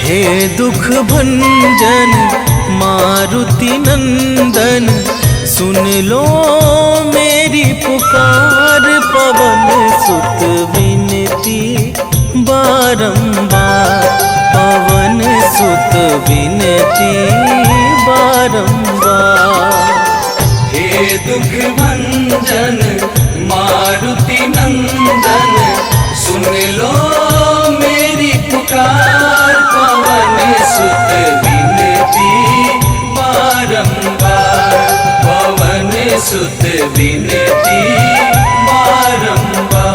हे दुख भंजन मारुति नंदन, सुन लो मेरी पुकार। पवन सुत विनती बारंबार, पवन सुत विनती बारंबार। हे दुख भंजन मारुति नंदन, सुन लो मेरी पुकार। पवन सुत विनती बारंबार, पवन सुत विनती बारंबार।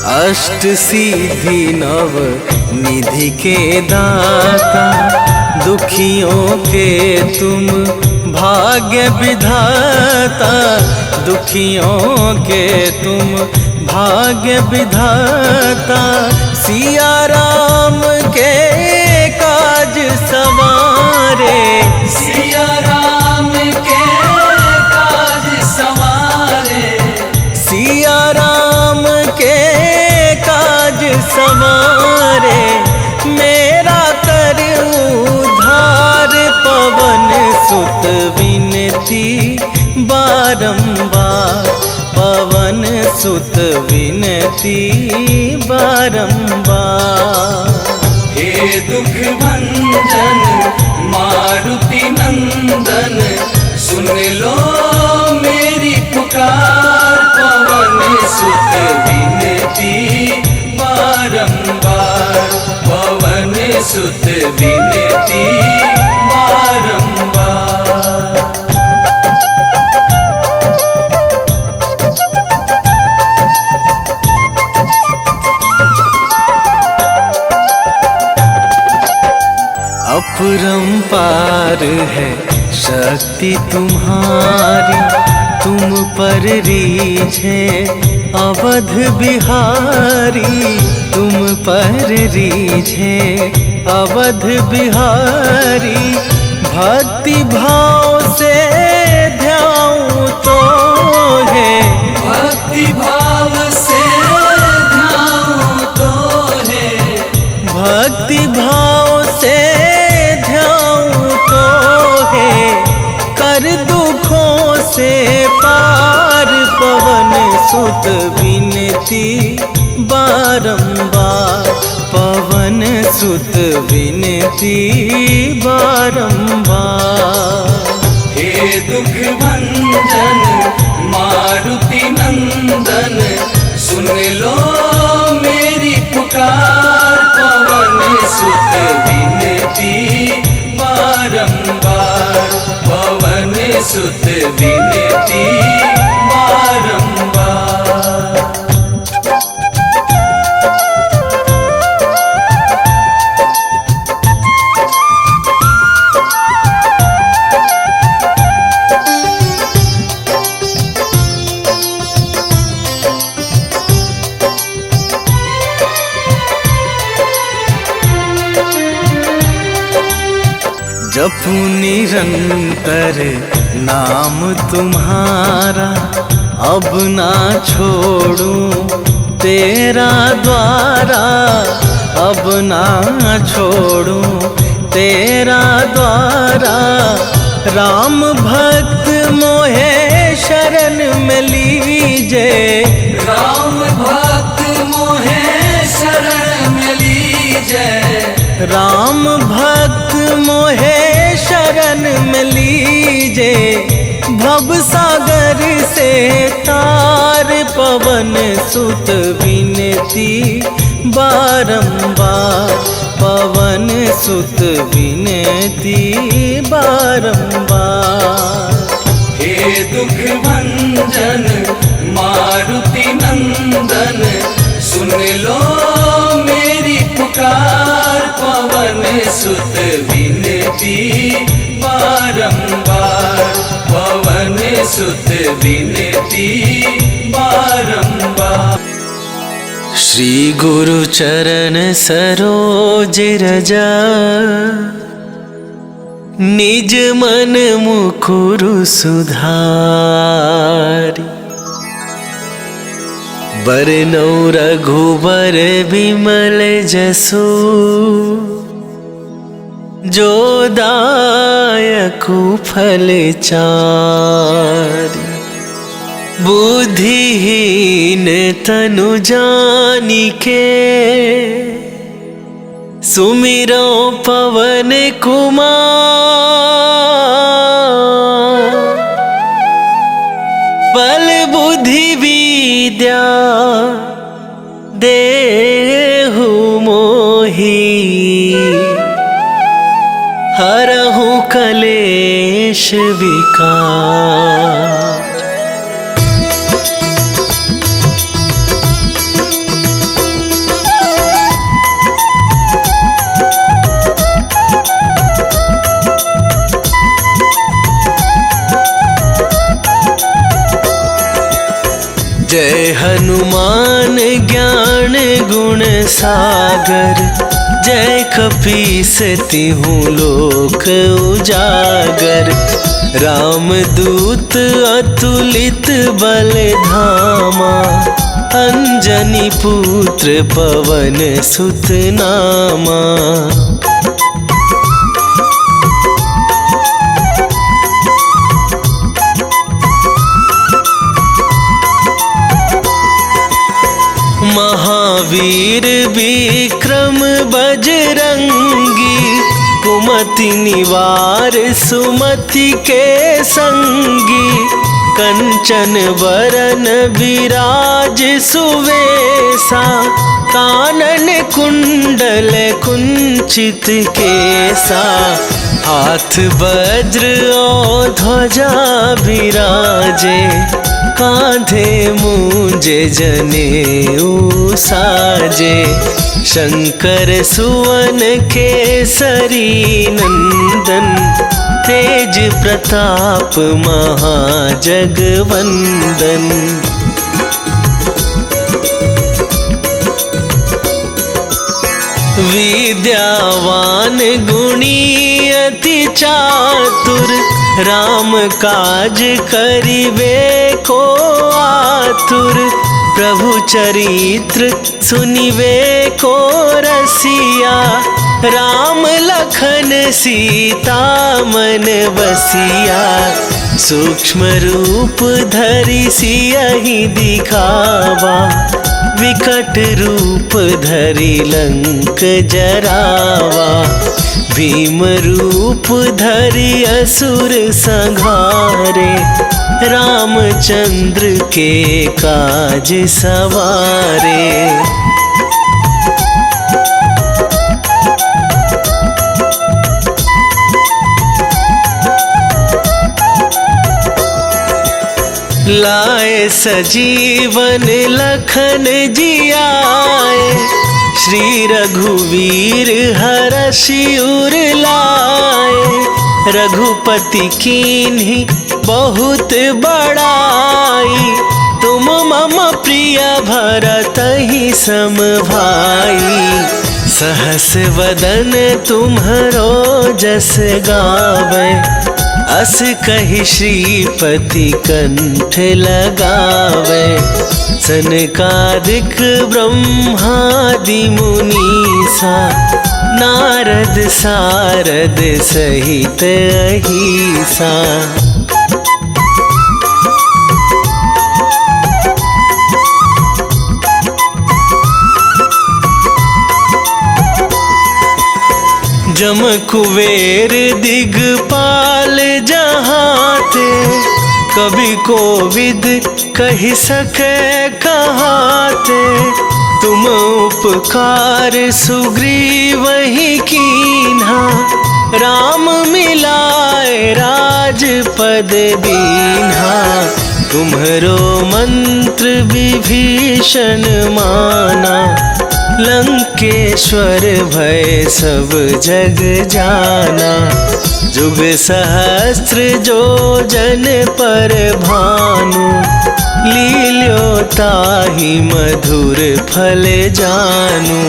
अष्ट सिद्धि नव निधि के दाता, दुखियों के तुम भाग्य विधाता। दुखियों के तुम भाग्य विधाता, सिया राम के काज सवारे। सिया राम के काज सवारे, सिया राम के काज सवारे। मेरा कर उद्धार, पवन सुत विनती बारंबार, पवन सुत विनती बारंबार। हे दुख भंजन मारुति नंदन, सुन लो मेरी पुकार। पवन सुत विनती बारंबार, पवन सुत विनती बारंबार। अपरंपार है शक्ति तुम्हारी, तुम पर रीझे अवध बिहारी। तुम पर रीझे अवध बिहारी, भक्ति भाव से ध्याऊं तो है। भक्ति भाव से ध्याऊं तो है, भक्ति भाव से ध्याऊं तो है। कर दुखों से पार, पवन सुत विनती बारंबार, पवन सुत विनती बारंबार। हे दुख भंजन मारुति नंदन, सुन लो मेरी पुकार। पवन सुत विनती बारंबार, पवन सुत विनती बारंबार। जपू निरंतर नाम तुम्हारा, अब ना छोड़ूं तेरा द्वारा। अब ना छोड़ूं तेरा द्वारा। राम भक्त मोहे शरण में लीजे, राम भक्त मोहे शरण में लीजे। राम भक्त मोहे शरण में लीजे। भव सागर से तार, पवन सुत विनती बारंबार, पवन सुत विनती बारंबार। हे दुख भंजन मारुति नंदन, सुन लो मेरी पुकार। पवन सुत विनती बारंबार, पवन सुत विनती बारंबार। श्री गुरु चरण सरोज रजा, निज मन मुकुरु सुधारि। बरनौ रघुबर बिमल जसु, जो दायकु फल चारि। बुद्धिहीन तनु जानिके, सुमिरो पवन कुमार। बल बुद्धि विद्या देहु मोहि, हरहु कलेश विकार। जय हनुमान ज्ञान गुण सागर, जय कपीस तिहुँ लोक उजागर। रामदूत अतुलित बल धामा, अंजनी पुत्र पवन सुत नामा। महावीर विक्रम बजरंगी, कुमति निवार सुमति के संगी। कंचन बरन विराज सुवेशा, कानन कुंडल कुंचित केसा। हाथ वज्र और ध्वजा विराजे, कांधे मूंज जनेऊ साजे। शंकर सुवन केसरी नंदन, तेज प्रताप महाजगवंदन। विद्यावान गुणी अति चातुर, राम काज करिबे को आतुर। प्रभु चरित्र सुनिबे को रसिया, राम लखन सीता मन बसिया। सूक्ष्म रूप धरि सियहि दिखावा, विकट रूप धरि लंक जरावा। भीम रूप धरि असुर संहारे, रामचंद्र के काज सवारे। लाए सजीवन लखन जियाए, श्री रघुवीर हरषि उर लाए। रघुपति कीन्ही बहुत बड़ाई, तुम मम प्रिय भरतहि सम भाई। सहस वदन तुम्हरो जस गावे, अस कहि श्रीपति कंठ लगावे। सनकादिक ब्रह्मादि मुनीसा, नारद सारद सहित अहिसा। जम कुबेर दिगपाल जहाते, कभी कोविद कहि सके कहाते। तुम उपकार सुग्रीवहि कीन्हा, राम मिलाए राजपद दीन्हा। तुम्हरो मंत्र विभीषण माना, लंकेश्वर भय सब जग जाना। जुग सहस्त्र जो जन पर भानु, लील्यो ताहि मधुर फल जानु।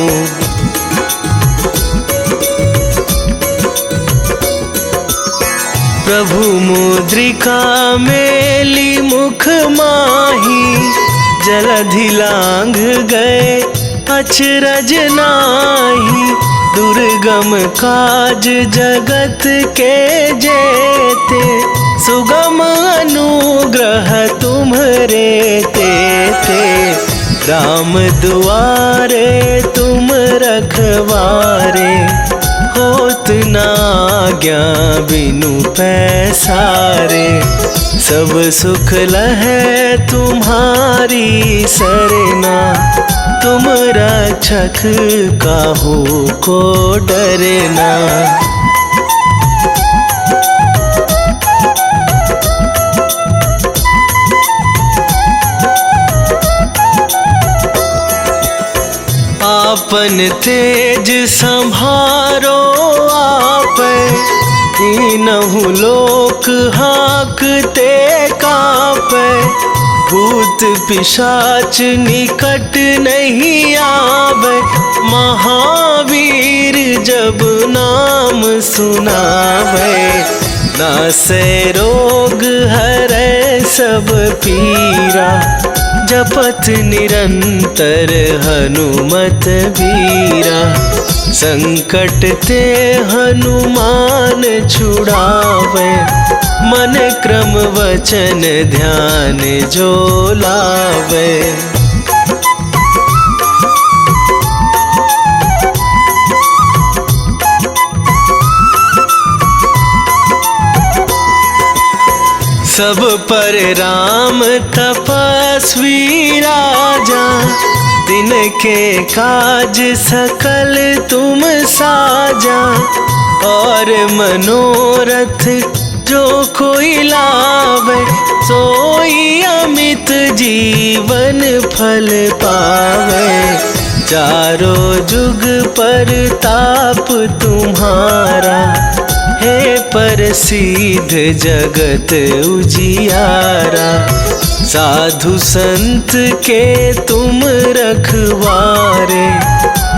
प्रभु मुद्रिका मेली मुख माही, जलधि लांघ गए अचरज नाही। दुर्गम काज जगत के जेते, सुगम अनुग्रह तुम्हरे तेते। राम दुआरे तुम रखवारे, होत न आज्ञा बिनु पैसारे। सब सुख लहै तुम्हारी सरना, तुम रक्षक काहू को डरना। आपन तेज संभारो आप, तीनहु लोक हाँकते कापै। भूत पिशाच निकट नहीं आवे, महावीर जब नाम सुनावे। नासै रोग हरै सब पीरा, जपत निरंतर हनुमत बीरा। संकट ते हनुमान छुड़ावे, मन क्रम वचन ध्यान जो लावे। सब पर राम तपस्वी राजा, तिनके काज सकल तुम साजा। और मनोरथ जो कोई लावे, सोई अमित जीवन फल पावे। चारों जुग पर ताप तुम्हारा, हे प्रसिद्ध जगत उजियारा। साधु संत के तुम रखवारे,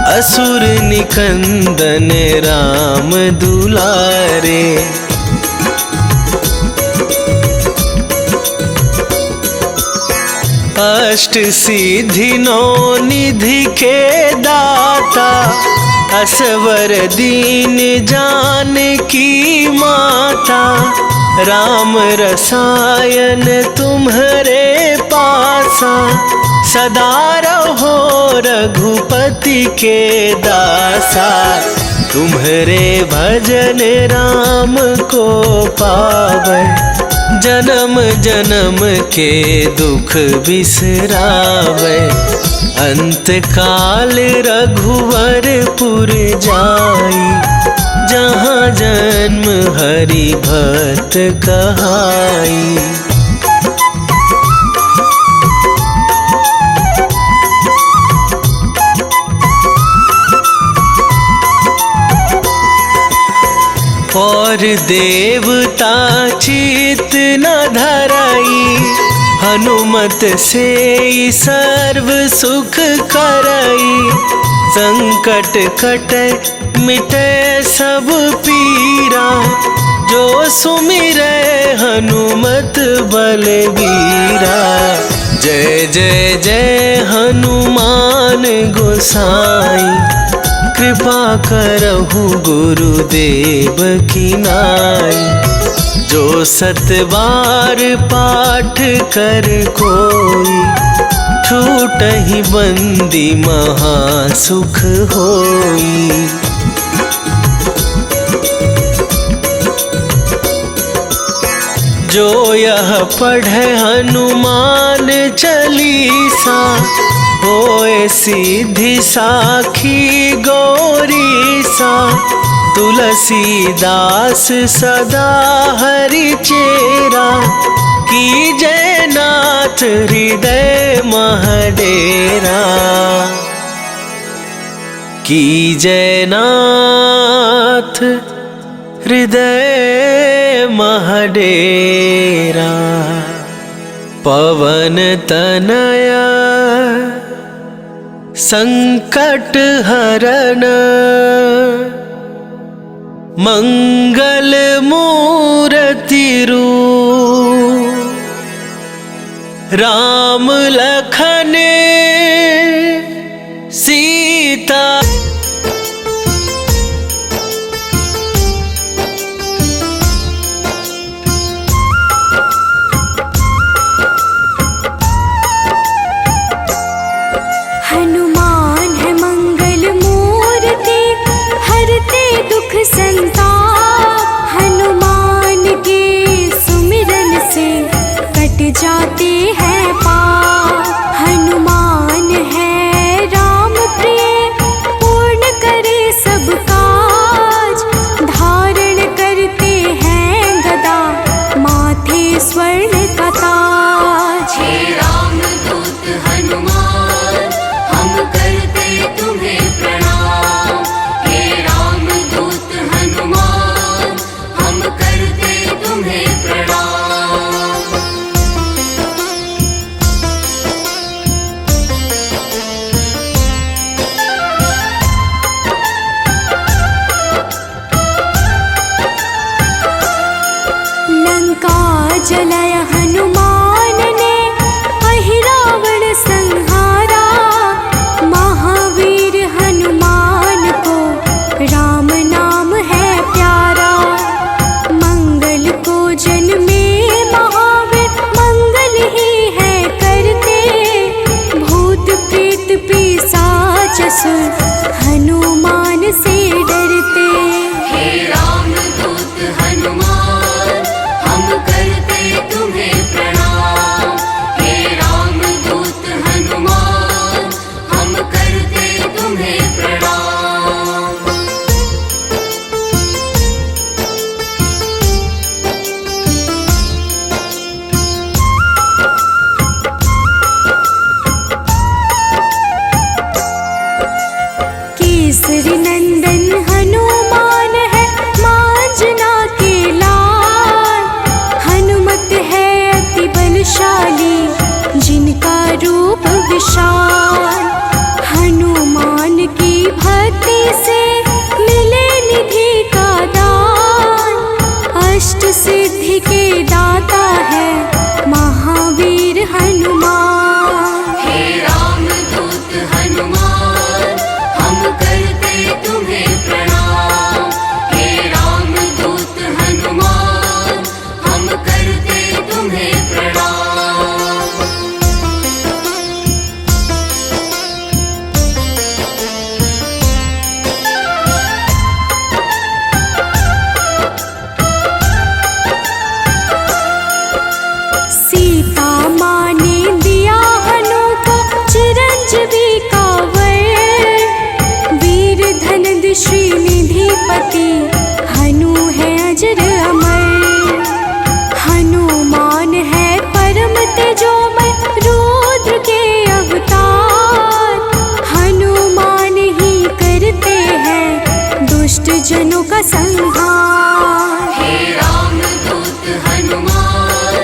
असुर निकंदन राम दुलारे। अष्ट सिद्धि नौ निधि के दाता, असवर दीन जानकी माता। राम रसायन तुम्हरे पासा, सदा रहो रघुपति के दासा। तुम्हरे भजन राम को पावै, जन्म जन्म के दुख बिसरावे। अंत काल रघुवरपुर जाई, जहाँ जन्म हरि भक्त कहाई। और देवता चित न धराई, हनुमत से सर्व सुख करई। संकट कटे मिटे सब पीरा, जो सुमिरै हनुमत बलबीरा। जय जय जय हनुमान गोसाई, कृपा करहु गुरुदेव की नाई। जो सत बार पाठ कर कोई, छूटहि बंदी महासुख होई। जो यह पढ़े हनुमान चालीसा, होए सिद्धि साखी गौरीसा। तुलसीदास सदा हरि चेरा, की जय नाथ हृदय महडेरा। की जयनाथ हृदय महडेरा। पवन तनया संकट हरन मंगल मूर्ति रूप। राम लखन सीता हनुमान है मंगल मूर्ति हरते दुख संताप। हनुमान के सुमिरन से कट जाते हैं पाप। हनुमान है राम प्रिय पूर्ण करे सब काज। धारण करते हैं गदा माथे स्वर्ण का ताज। हे रामदूत हनुमान हम करते तुम्हें प्रणाम। हे रामदूत हनुमान हम करते तुम्हें प्रणाम। लंका जलाय हनुमान ने अहिरावण संहारा। महावीर हनुमान को राम नाम है प्यारा। मंगल को जन्मे महावीर मंगल ही है करते। भूत प्रेत पिशाच असुर हनुमान से डरते। हे रामदूत हनुमान हम करते तुम्हें प्रणाम। हे रामदूत हनुमान हम करते तुम्हें प्रणाम। केसरी नंदन हनुमान है मांजना के लाल। हनुमत है अति बलशाली जिनका रूप विशाल। हनुमान की भक्ति से मिले निधि का दान। अष्ट सिद्धि के दाता है महावीर हनुमान। हे रामदूत हनुमान हम करते तुम्हें प्रणाम। हे रामदूत हनुमान हम करते तुम्हें प्रणाम। सीता माँ ने दिया हनु को चिरंजीवी का वर। वीर धनद श्रीनिधिपति हनु है अजर अमर। हनुमान है परम तेजोमय रुद्र के अवतार। हनुमान ही करते हैं दुष्ट जनों का संहार। हे रामदूत हनुमान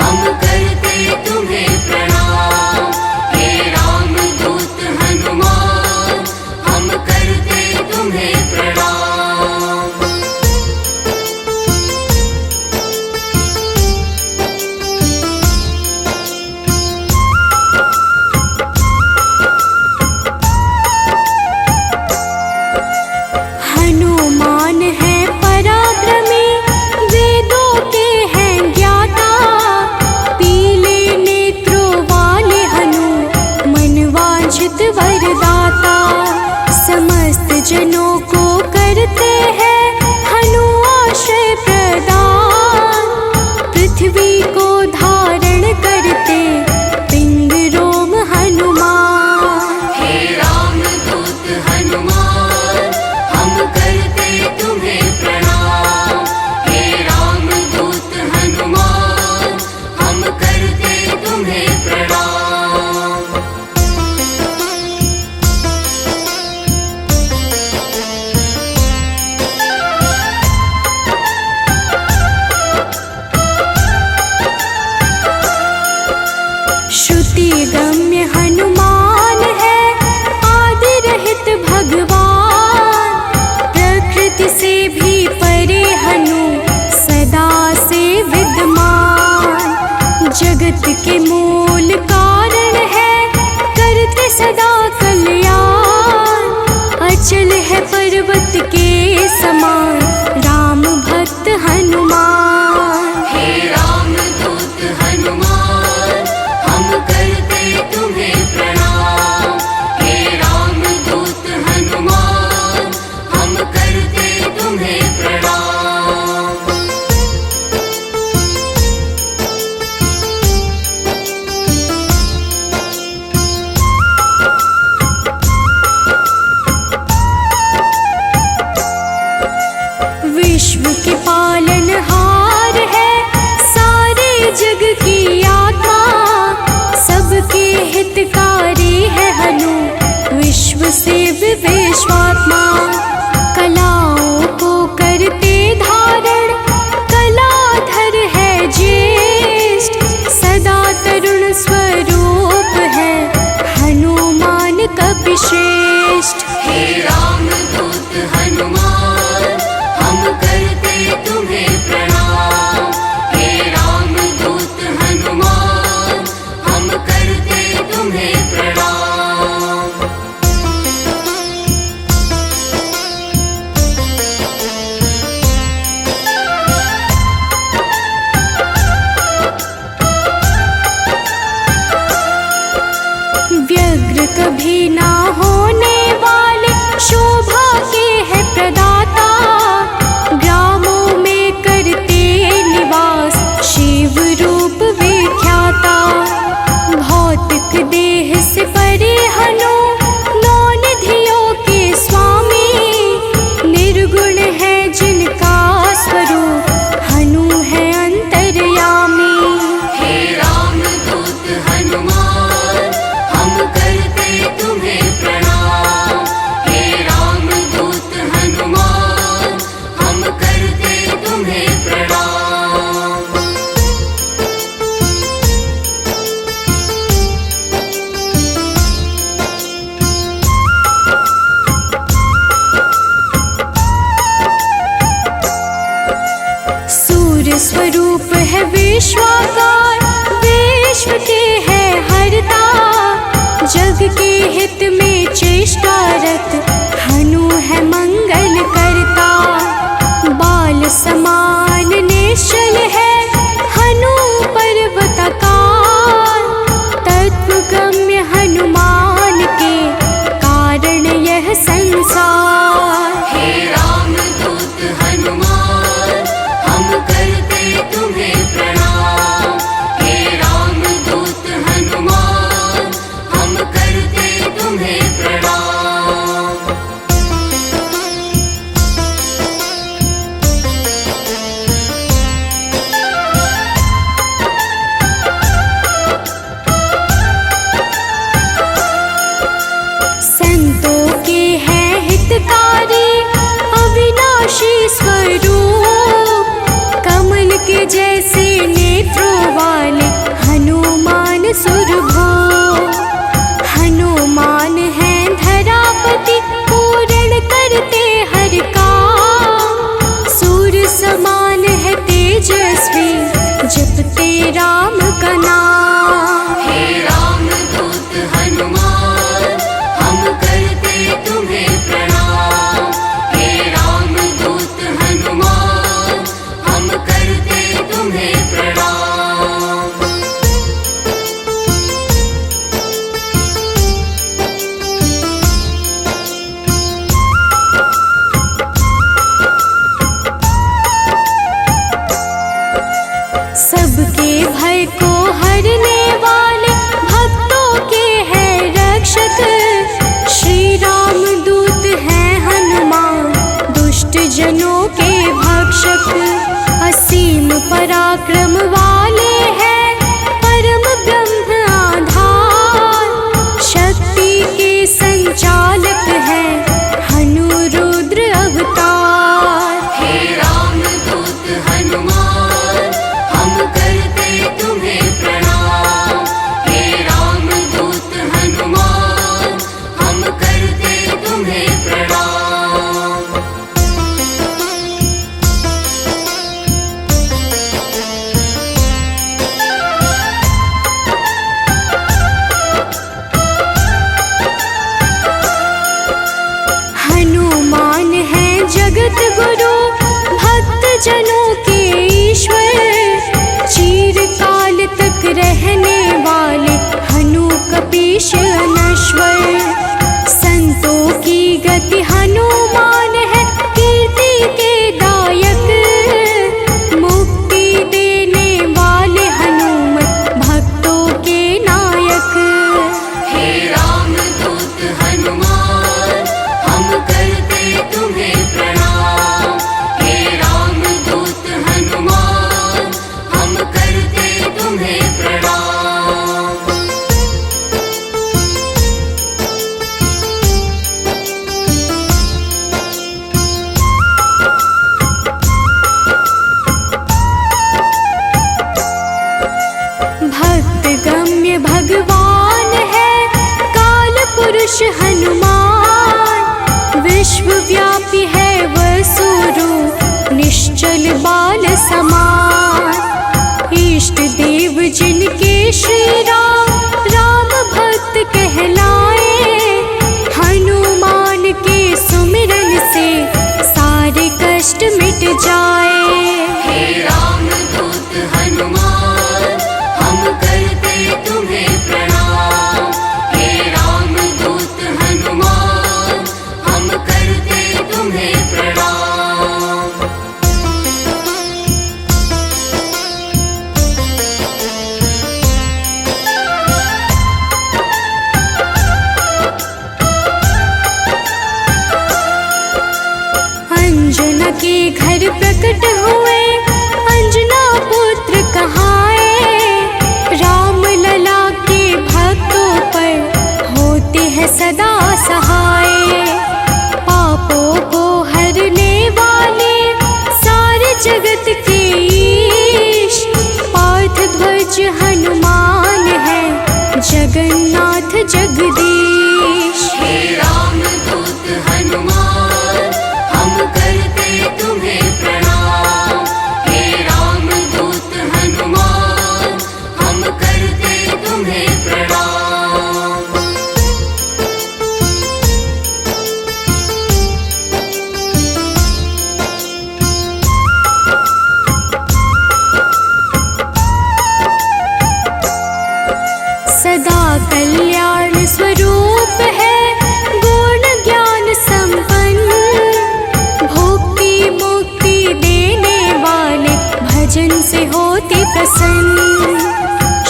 हम करते तुम्हें प्रणाम। हे रामदूत हनुमान हम करते तुम्हें प्रणाम। हनुमान है पराक्रमी वेदों के हैं ज्ञाता। पीले नेत्रों वाले हनु मनवांछित वरदाता। समस्त जनों को करते हैं हनु आश्रय प्रदान। पृथ्वी को धारण करते पिंड रोम हनुमान। हे रामदूत हनुमान हम करते तुम्हें प्रणाम। हे रामदूत हनुमान हम करते तुम्हें प्रणाम। है पर्वत के समान राम भक्त हनुमान। हे राम दूत हनुमान हम करते तुम्हें प्रणाम। हे राम दूत हनुमान हम करते तुम्हें प्रणाम। विश्व के पालनहार है सारे जग की आत्मा, सबके हितकारी है हनु विश्व से विश्वात्मा। कलाओं को करते धारण कलाधर है ज्येष्ठ, सदा तरुण स्वरूप है हनुमान कपिश्रेष्ठ। हे राम दूत हनुमान हम करते तुम्हें प्रणाम। हे राम दूत हनुमान हम करते तुम्हें प्रणाम। व्यग्र कभी ना होने वाले शोभा के है प्रदाता, ग्रामों में करते निवास शिव रूप विख्याता। भौतिक देह से परे हनु नौ निधियों के स्वामी, निर्गुण है जिनका स्वरूप हनु है अंतर्यामी। हे राम दूत हनुमान हम करते तुम्हें प्रणाम। हे राम दूत हनुमान हम करते तुम्हें प्रणाम। सूर्य स्वरूप है विश्वाकार, विश्व के है हरता, जग के हित में चेष्टारत हनु है मंगल करता। बाल समान निश्चल है हनु पर्वताकार, तत्वगम्य हनुमान के कारण यह संसार। हे राम दूत हनुमान हम करते तुम्हें प्रणाम। हे राम दूत हनुमान हम करते तुम्हें प्रणाम। शीश अनश्वर। संतों की गति हनुमान है, कीर्ति के दायक। मुक्ति देने वाले हनुमत भक्तों के नायक। हे रामदूत हनुमान, हम करते तुम्हें प्रणाम। हे रामदूत हनुमान, हम करते तुम्हें प्रणाम। भक्त गम्य भगवान है काल पुरुष हनुमान। विश्वव्यापी है वसुरूप, निश्चल बाल समान। इष्ट देव जिनके श्री राम, राम भक्त कहलाए। हनुमान के सुमिरन से सारे कष्ट मिट जाए। हे रामदूत हनुमान, हम करते तुम्हें प्रणाम। हे रामदूत हनुमान, हम करते तुम्हें प्रणाम। अंजना के घर प्रकट हुए, अंजना पुत्र कहाए। राम लला के भक्तों पर होते हैं सदा सहाय। पापों को हरने वाले सारे जगत के ईश। पार्थ ध्वज हनुमान है, जगन्नाथ जगदीश। हे रामदूत हनुमान, हम करते तुम्हें प्रणाम। हे रामदूत हनुमान, हम करते तुम्हें प्रणाम। सदा कल्याण स्वरूप है, गुण ज्ञान संपन्न। भक्ति मुक्ति देने वाले भजन से होते प्रसन्न।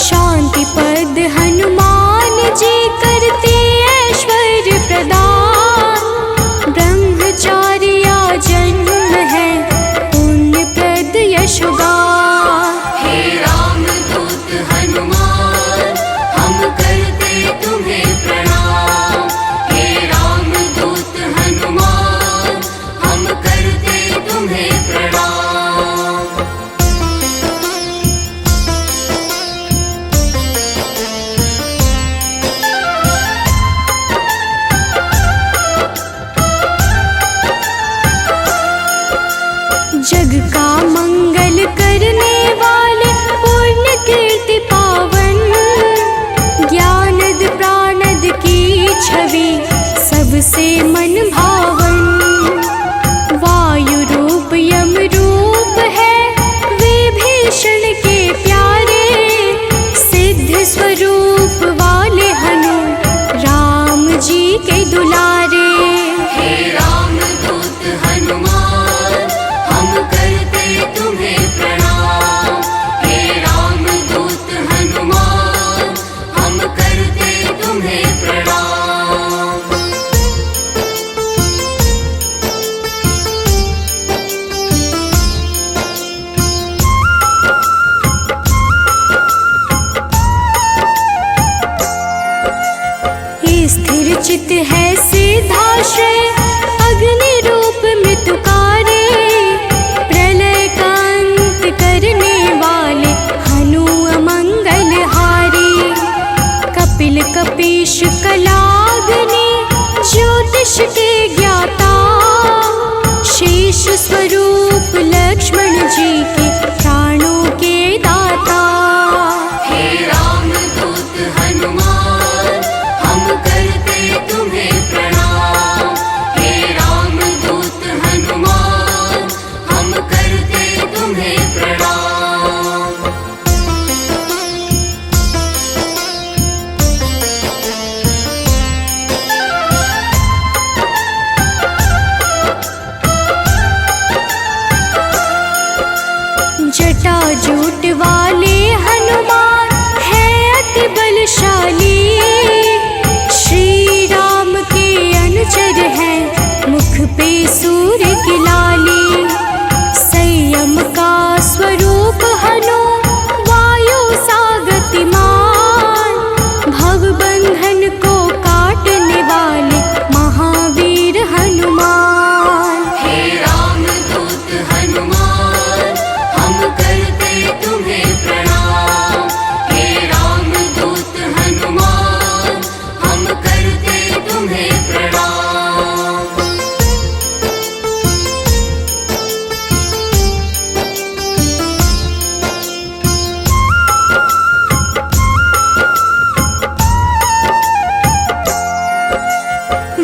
शांति पद हनुमान जी करते ऐश्वर्य प्रदान। ब्रह्मचार्या जन्म है, पुण्य प्रद यशोगान। हे रामदूत हनुमान, हम करते तुम्हें प्रणाम। हे रामदूत हनुमान, हम करते तुम्हें प्रणाम। जग का मंगल करने वाले, पुण्य कीर्ति पावन। ज्ञानद प्राणद की छवि सबसे मन भावन। वायु रूप यम रूप है, विभीषण के प्यारे। सिद्ध स्वरूप वाले हनु, राम जी के दुलारे। हे रामदूत हनुमान, हम करते पे सूर्य की लाली, संयम का स्वरूप हनु वायु सा गतिमान, भव बंधन को काटने वाले महावीर हनुमान। हे रामदूत हनुमान, हम करते तुम्हें प्रणाम। हे रामदूत हनुमान, हम करते तुम्हें प्रणाम।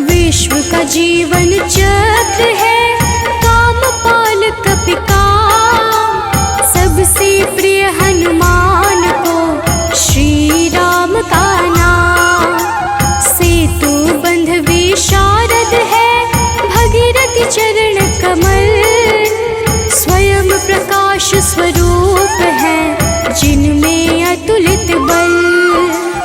विश्व का जीवन चक्र है कामपाल कपिकाम, सबसे प्रिय हनुमान को श्री राम का नाम। सेतु बंध विशारद है भगीरथ चरण कमल, स्वयं प्रकाश स्वरूप है जिनमें अतुलित बल।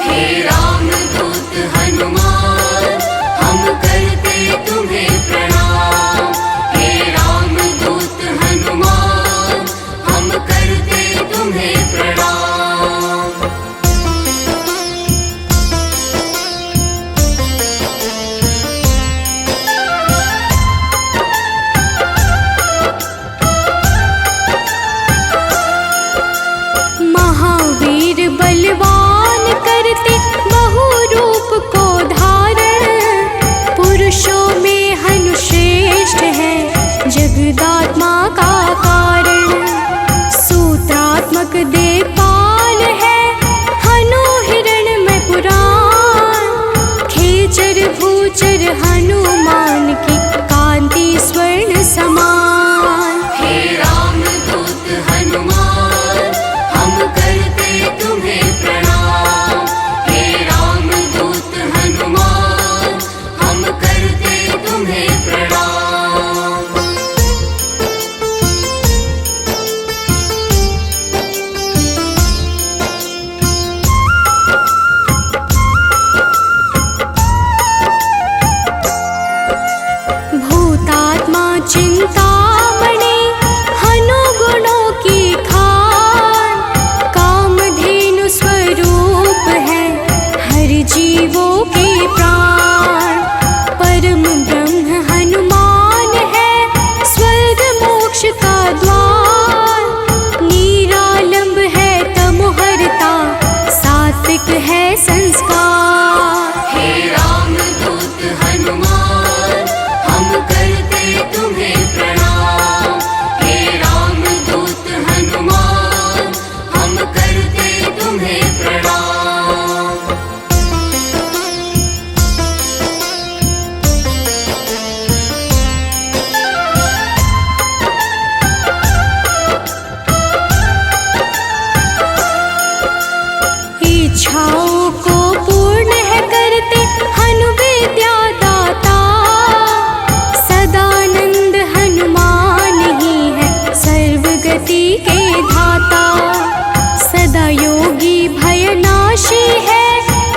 हे रामदूत हनुमान, हम करते तुम्हें प्रणाम। हे रामदूत हनुमान, हम करते तुम्हें प्रणाम। महावीर बलवान करते बहु रूप को धारण, पुरुषों में हनु श्रेष्ठ है जगदात्मा का कारण। सूत्रात्मक देवपाल है हनु हिरण्मय पुराण, खेचर भूचर हनुमान की कांति स्वर्ण समान। हे रामदूत हनुमान, हम करते तुम्हें प्रणाम। हे रामदूत हनुमान, हम करते तुम्हें प्रणाम। भूतात्मा चिंतामणि हनु गुणों की खान, कामधेनु स्वरूप है हर जीवों के प्राण। परम ब्रह्म हनुमान है स्वर्ग मोक्ष का द्वार, निरालंब है तमोहरता सात्विक है संस्कार। हे रामदूत हनुमान, हम करते तुम्हें प्रणाम। हे रामदूत हनुमान, हम करते तुम्हें प्रणाम। इच्छाओं को पूर्ण है करते हनु विद्या दाता, सदानंद हनुमान ही है सर्वगति के धाता। सदा योगी भयनाशी है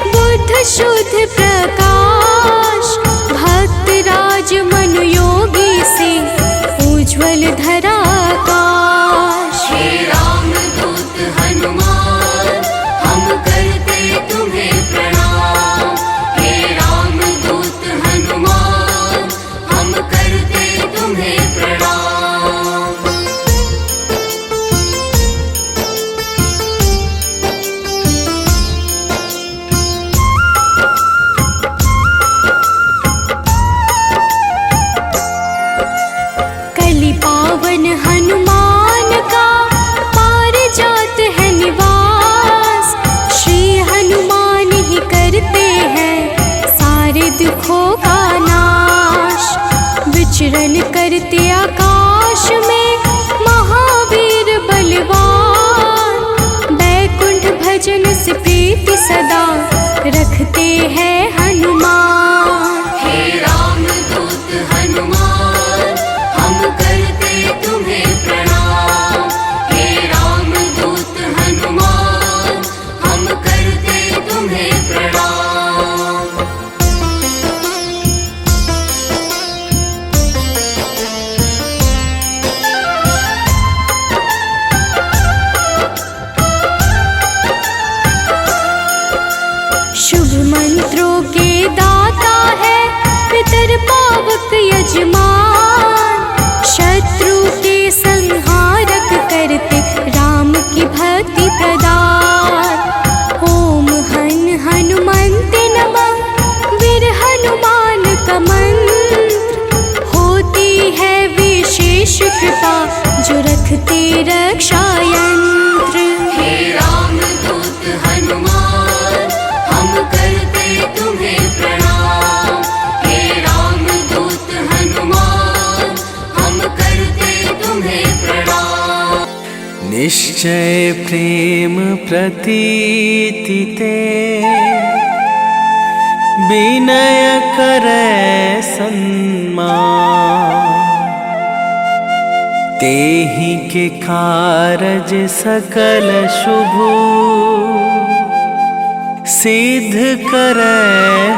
बुद्ध शुद्ध प्रकाश, भक्त राज मनु योगी से उज्ज्वल धरा आकाश। हे रामदूत हनुमान, हम करते तुम्हें प्रणाम। हे रामदूत हनुमान, हम करते तुम्हें प्रणाम। कलि पावन हनुमान का पारिजात है निवास, श्री हनुमान ही करते हैं सारे दुखों का नाश। विचरण करते आकाश में महावीर बलवान, बैकुंठ भजन से प्रीति सदा रखते हैं हनुमान। हे रामदूत हनुमान, हम करते तुम्हें प्रणाम। हे रामदूत हनुमान, हम करते तुम्हें प्रणाम। कृपा जो रखते रक्षा यंत्र। हे रामदूत हनुमान हम करते तुम्हें प्रणाम। हे रामदूत हनुमान हम करते तुम्हें प्रणाम। निश्चय प्रेम प्रतीति ते विनय करे सन्मान। तेहि के कारज सकल शुभ सिद्ध करे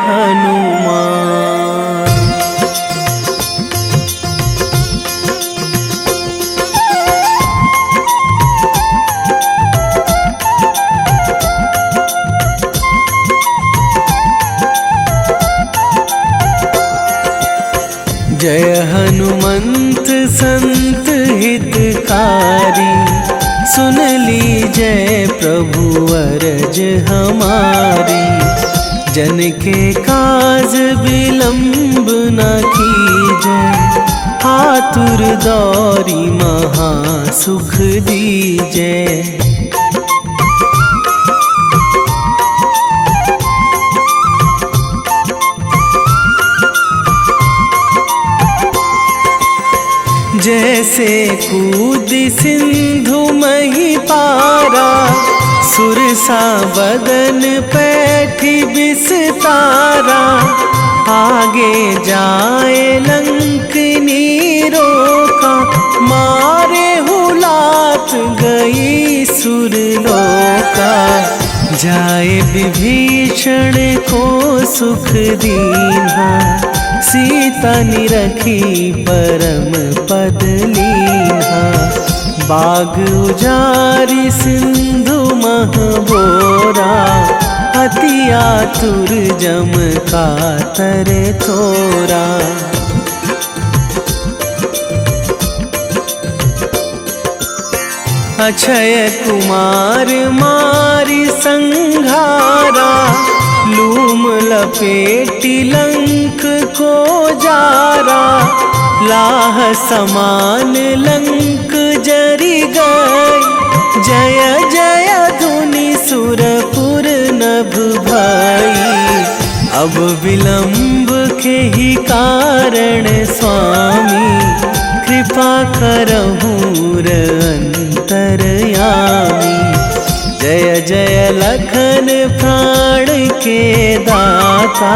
हनुमान। जय हनुमंत संत हितकारी, सुन लीजय प्रभु अरज हमारी। जन के काज विलंब न कीजय, आतुर दौरी महा सुख दीजय। जैसे कूद सिंधु मही पारा, सुरसा बदन पैठी बिस्तारा। आगे जाए लंकनी रोका, मारे हुलात गई सुरलोका। जाए विभीषण को सुख दीन्हा, सीता निरखी परम पद लीन्हा। बाग उजारी सिंधु महबोरा, अति आतुर जम कातर थोरा। अक्षय कुमार मारी संघारा, लूम लपेटी लंक को जारा। लाह समान लंक जरी गई, जय जय धुनि सुरपुर नभ भई। अब विलंब के ही कारण स्वामी, कृपा करहु अंतरयामी। जय जय लखन प्राण के दाता,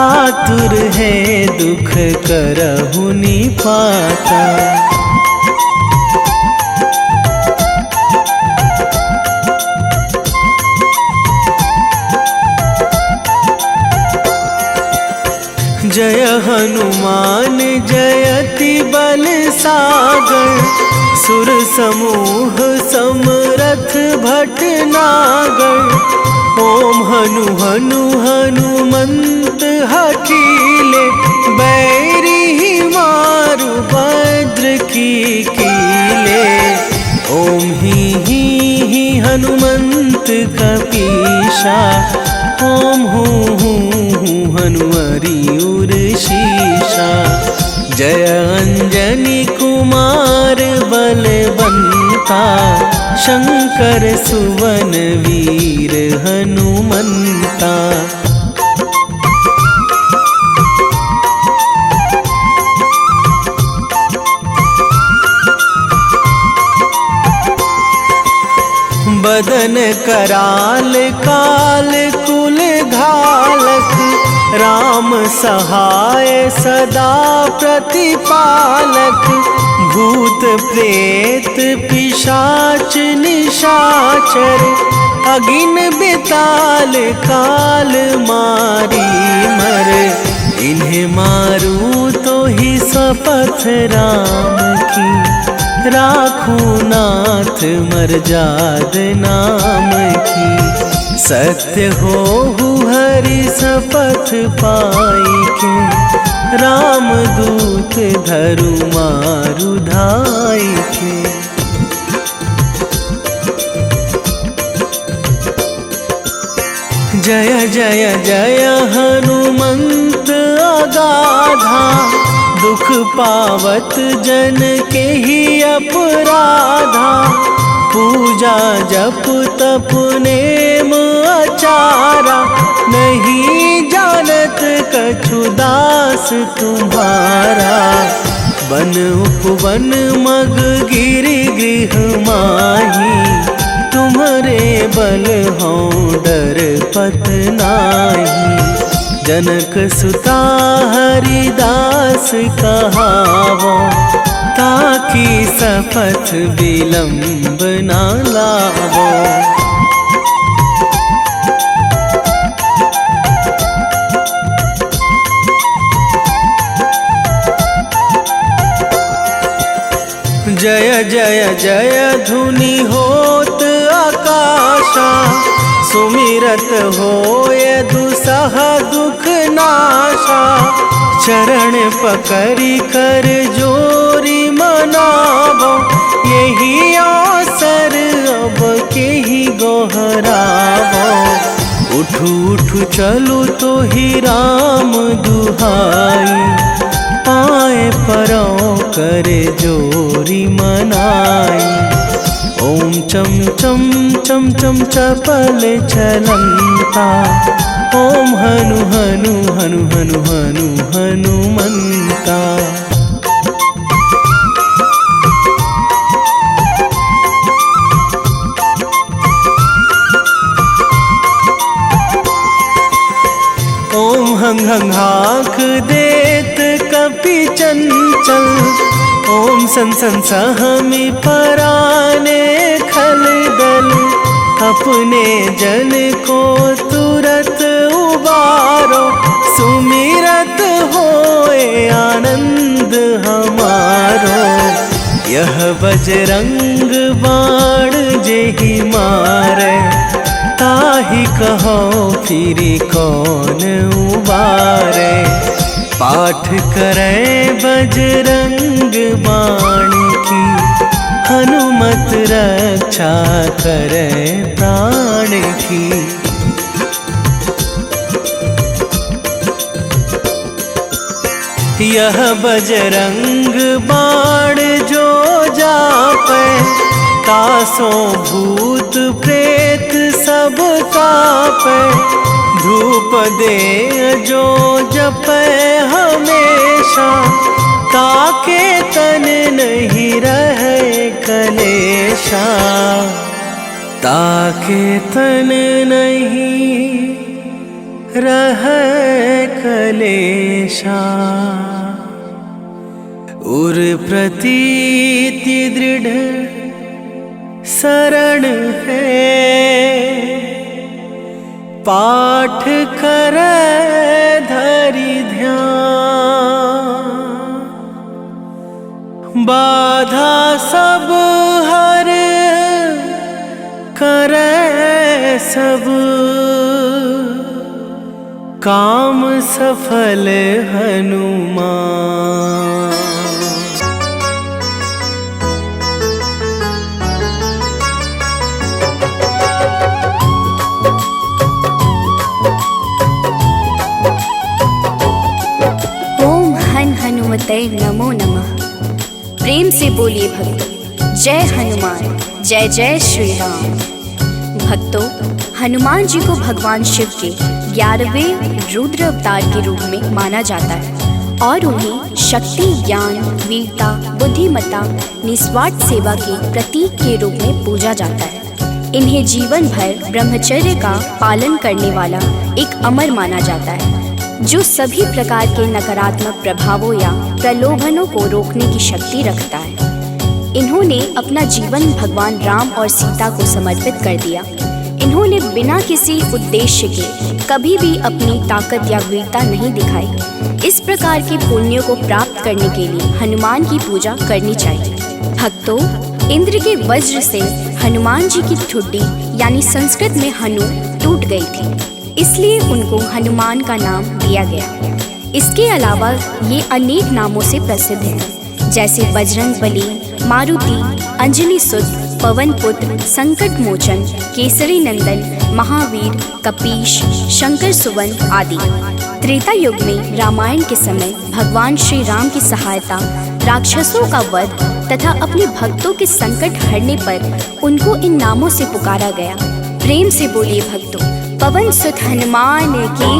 आतुर है दुख करहु निपाता। जय हनुमान जयति बल सागर, सुर समूह समरथ भटनागर। ओम हनु हनु हनुमंत हठीले, बैरी मारु भद्र की कीले। ओम ही हनुमंत कपीशा, ओम हूँ हनुमरी उर शीशा। जय अंजनी कुमार बलवंता, शंकर सुवन वीर हनुमंता। बदन कराल काल कुल घालक, राम सहाय सदा प्रतिपालक। भूत प्रेत पिशाच निशाचर, अगिन बिताल काल मारी मर। इन्हें मारू तो ही शपथ राम की, राखूं नाथ मर्याद नाम की। सत्य हो हरि शपथ पाई के, रामदूत धरु मारु धाई के। जय जय जय हनुमंत अगाधा, दुख पावत जन के ही अपराधा, पूजा जप तप नेम आचारा, नहीं जानत कछु दास तुम्हारा। वन उपवन मग गिरि गृह माही, तुम्हारे बल हों डर पत नाही। जनक सुता हरिदास कहावो, ताकि सपथ विलंब ना लावो। जय जय जय धुनि होत आकाशा, सुमिरत होय दुसह दुख नाशा। चरण पकड़ी कर जोरी मनावो, यही अवसर अब के ही गोहरावो। उठू उठू चलू तो ही राम दुहाई, पाए परो करे जोरी मनाई। ओम चम चम चम चम चपल चलंता, ओम हनु हनु हनु हनु हनु हनुमंता। ओम हंग हंग हाक देत कपि चंचल, ओम सन सन सहमी पराने खल दल। अपने जन को तुरत उबारो, सुमिरत होए आनंद हमारो। यह बजरंग बाण जेहि मारे, ताहि कहो फिरि कौन उबारे। पाठ करें बजरंग बाण की, हनुमत रक्षा करें प्राण की। यह बजरंग बाण जो जापे, तासों भूत प्रेत सब कापे। धूप दे जो जपे हमेशा, ताके तन नहीं रहे कलेशा। ताके तन नहीं रहे कलेशा। उर प्रतीति दृढ़ शरण है, पाठ करे धरि ध्यान। बाधा सब हर करे सब, काम सफल हनुमान। ओम हन हनुमते नमो नमः। प्रेम से बोलिए भक्तों, जय हनुमान, जय जय श्री राम। भक्तों, हनुमान जी को भगवान शिव के 11वें रुद्र अवतार के रूप में माना जाता है और उन्हें शक्ति, ज्ञान, वीरता, बुद्धिमत्ता, निस्वार्थ सेवा के प्रतीक के रूप में पूजा जाता है। इन्हें जीवन भर ब्रह्मचर्य का पालन करने वाला एक अमर माना जाता है, जो सभी प्रकार के नकारात्मक प्रभावों या प्रलोभनों को रोकने की शक्ति रखता है। इन्होंने अपना जीवन भगवान राम और सीता को समर्पित कर दिया। इन्होंने बिना किसी उद्देश्य के कभी भी अपनी ताकत या वीरता नहीं दिखाई। इस प्रकार के पुण्यों को प्राप्त करने के लिए हनुमान की पूजा करनी चाहिए। भक्तों, इंद्र के वज्र से हनुमान जी की ठुड्डी यानी संस्कृत में हनु टूट गई थी, इसलिए उनको हनुमान का नाम दिया गया। इसके अलावा ये अनेक नामों से प्रसिद्ध हैं, जैसे बजरंग बली, मारुति, अंजनी सुत, पवन पुत्र, संकट मोचन, केसरी नंदन, महावीर, कपीश, शंकर सुवन आदि। त्रेता युग में रामायण के समय भगवान श्री राम की सहायता, राक्षसों का वध तथा अपने भक्तों के संकट हरने पर उनको इन नामों से पुकारा गया। प्रेम से बोलिए भक्तों, पवन सुत हनुमान की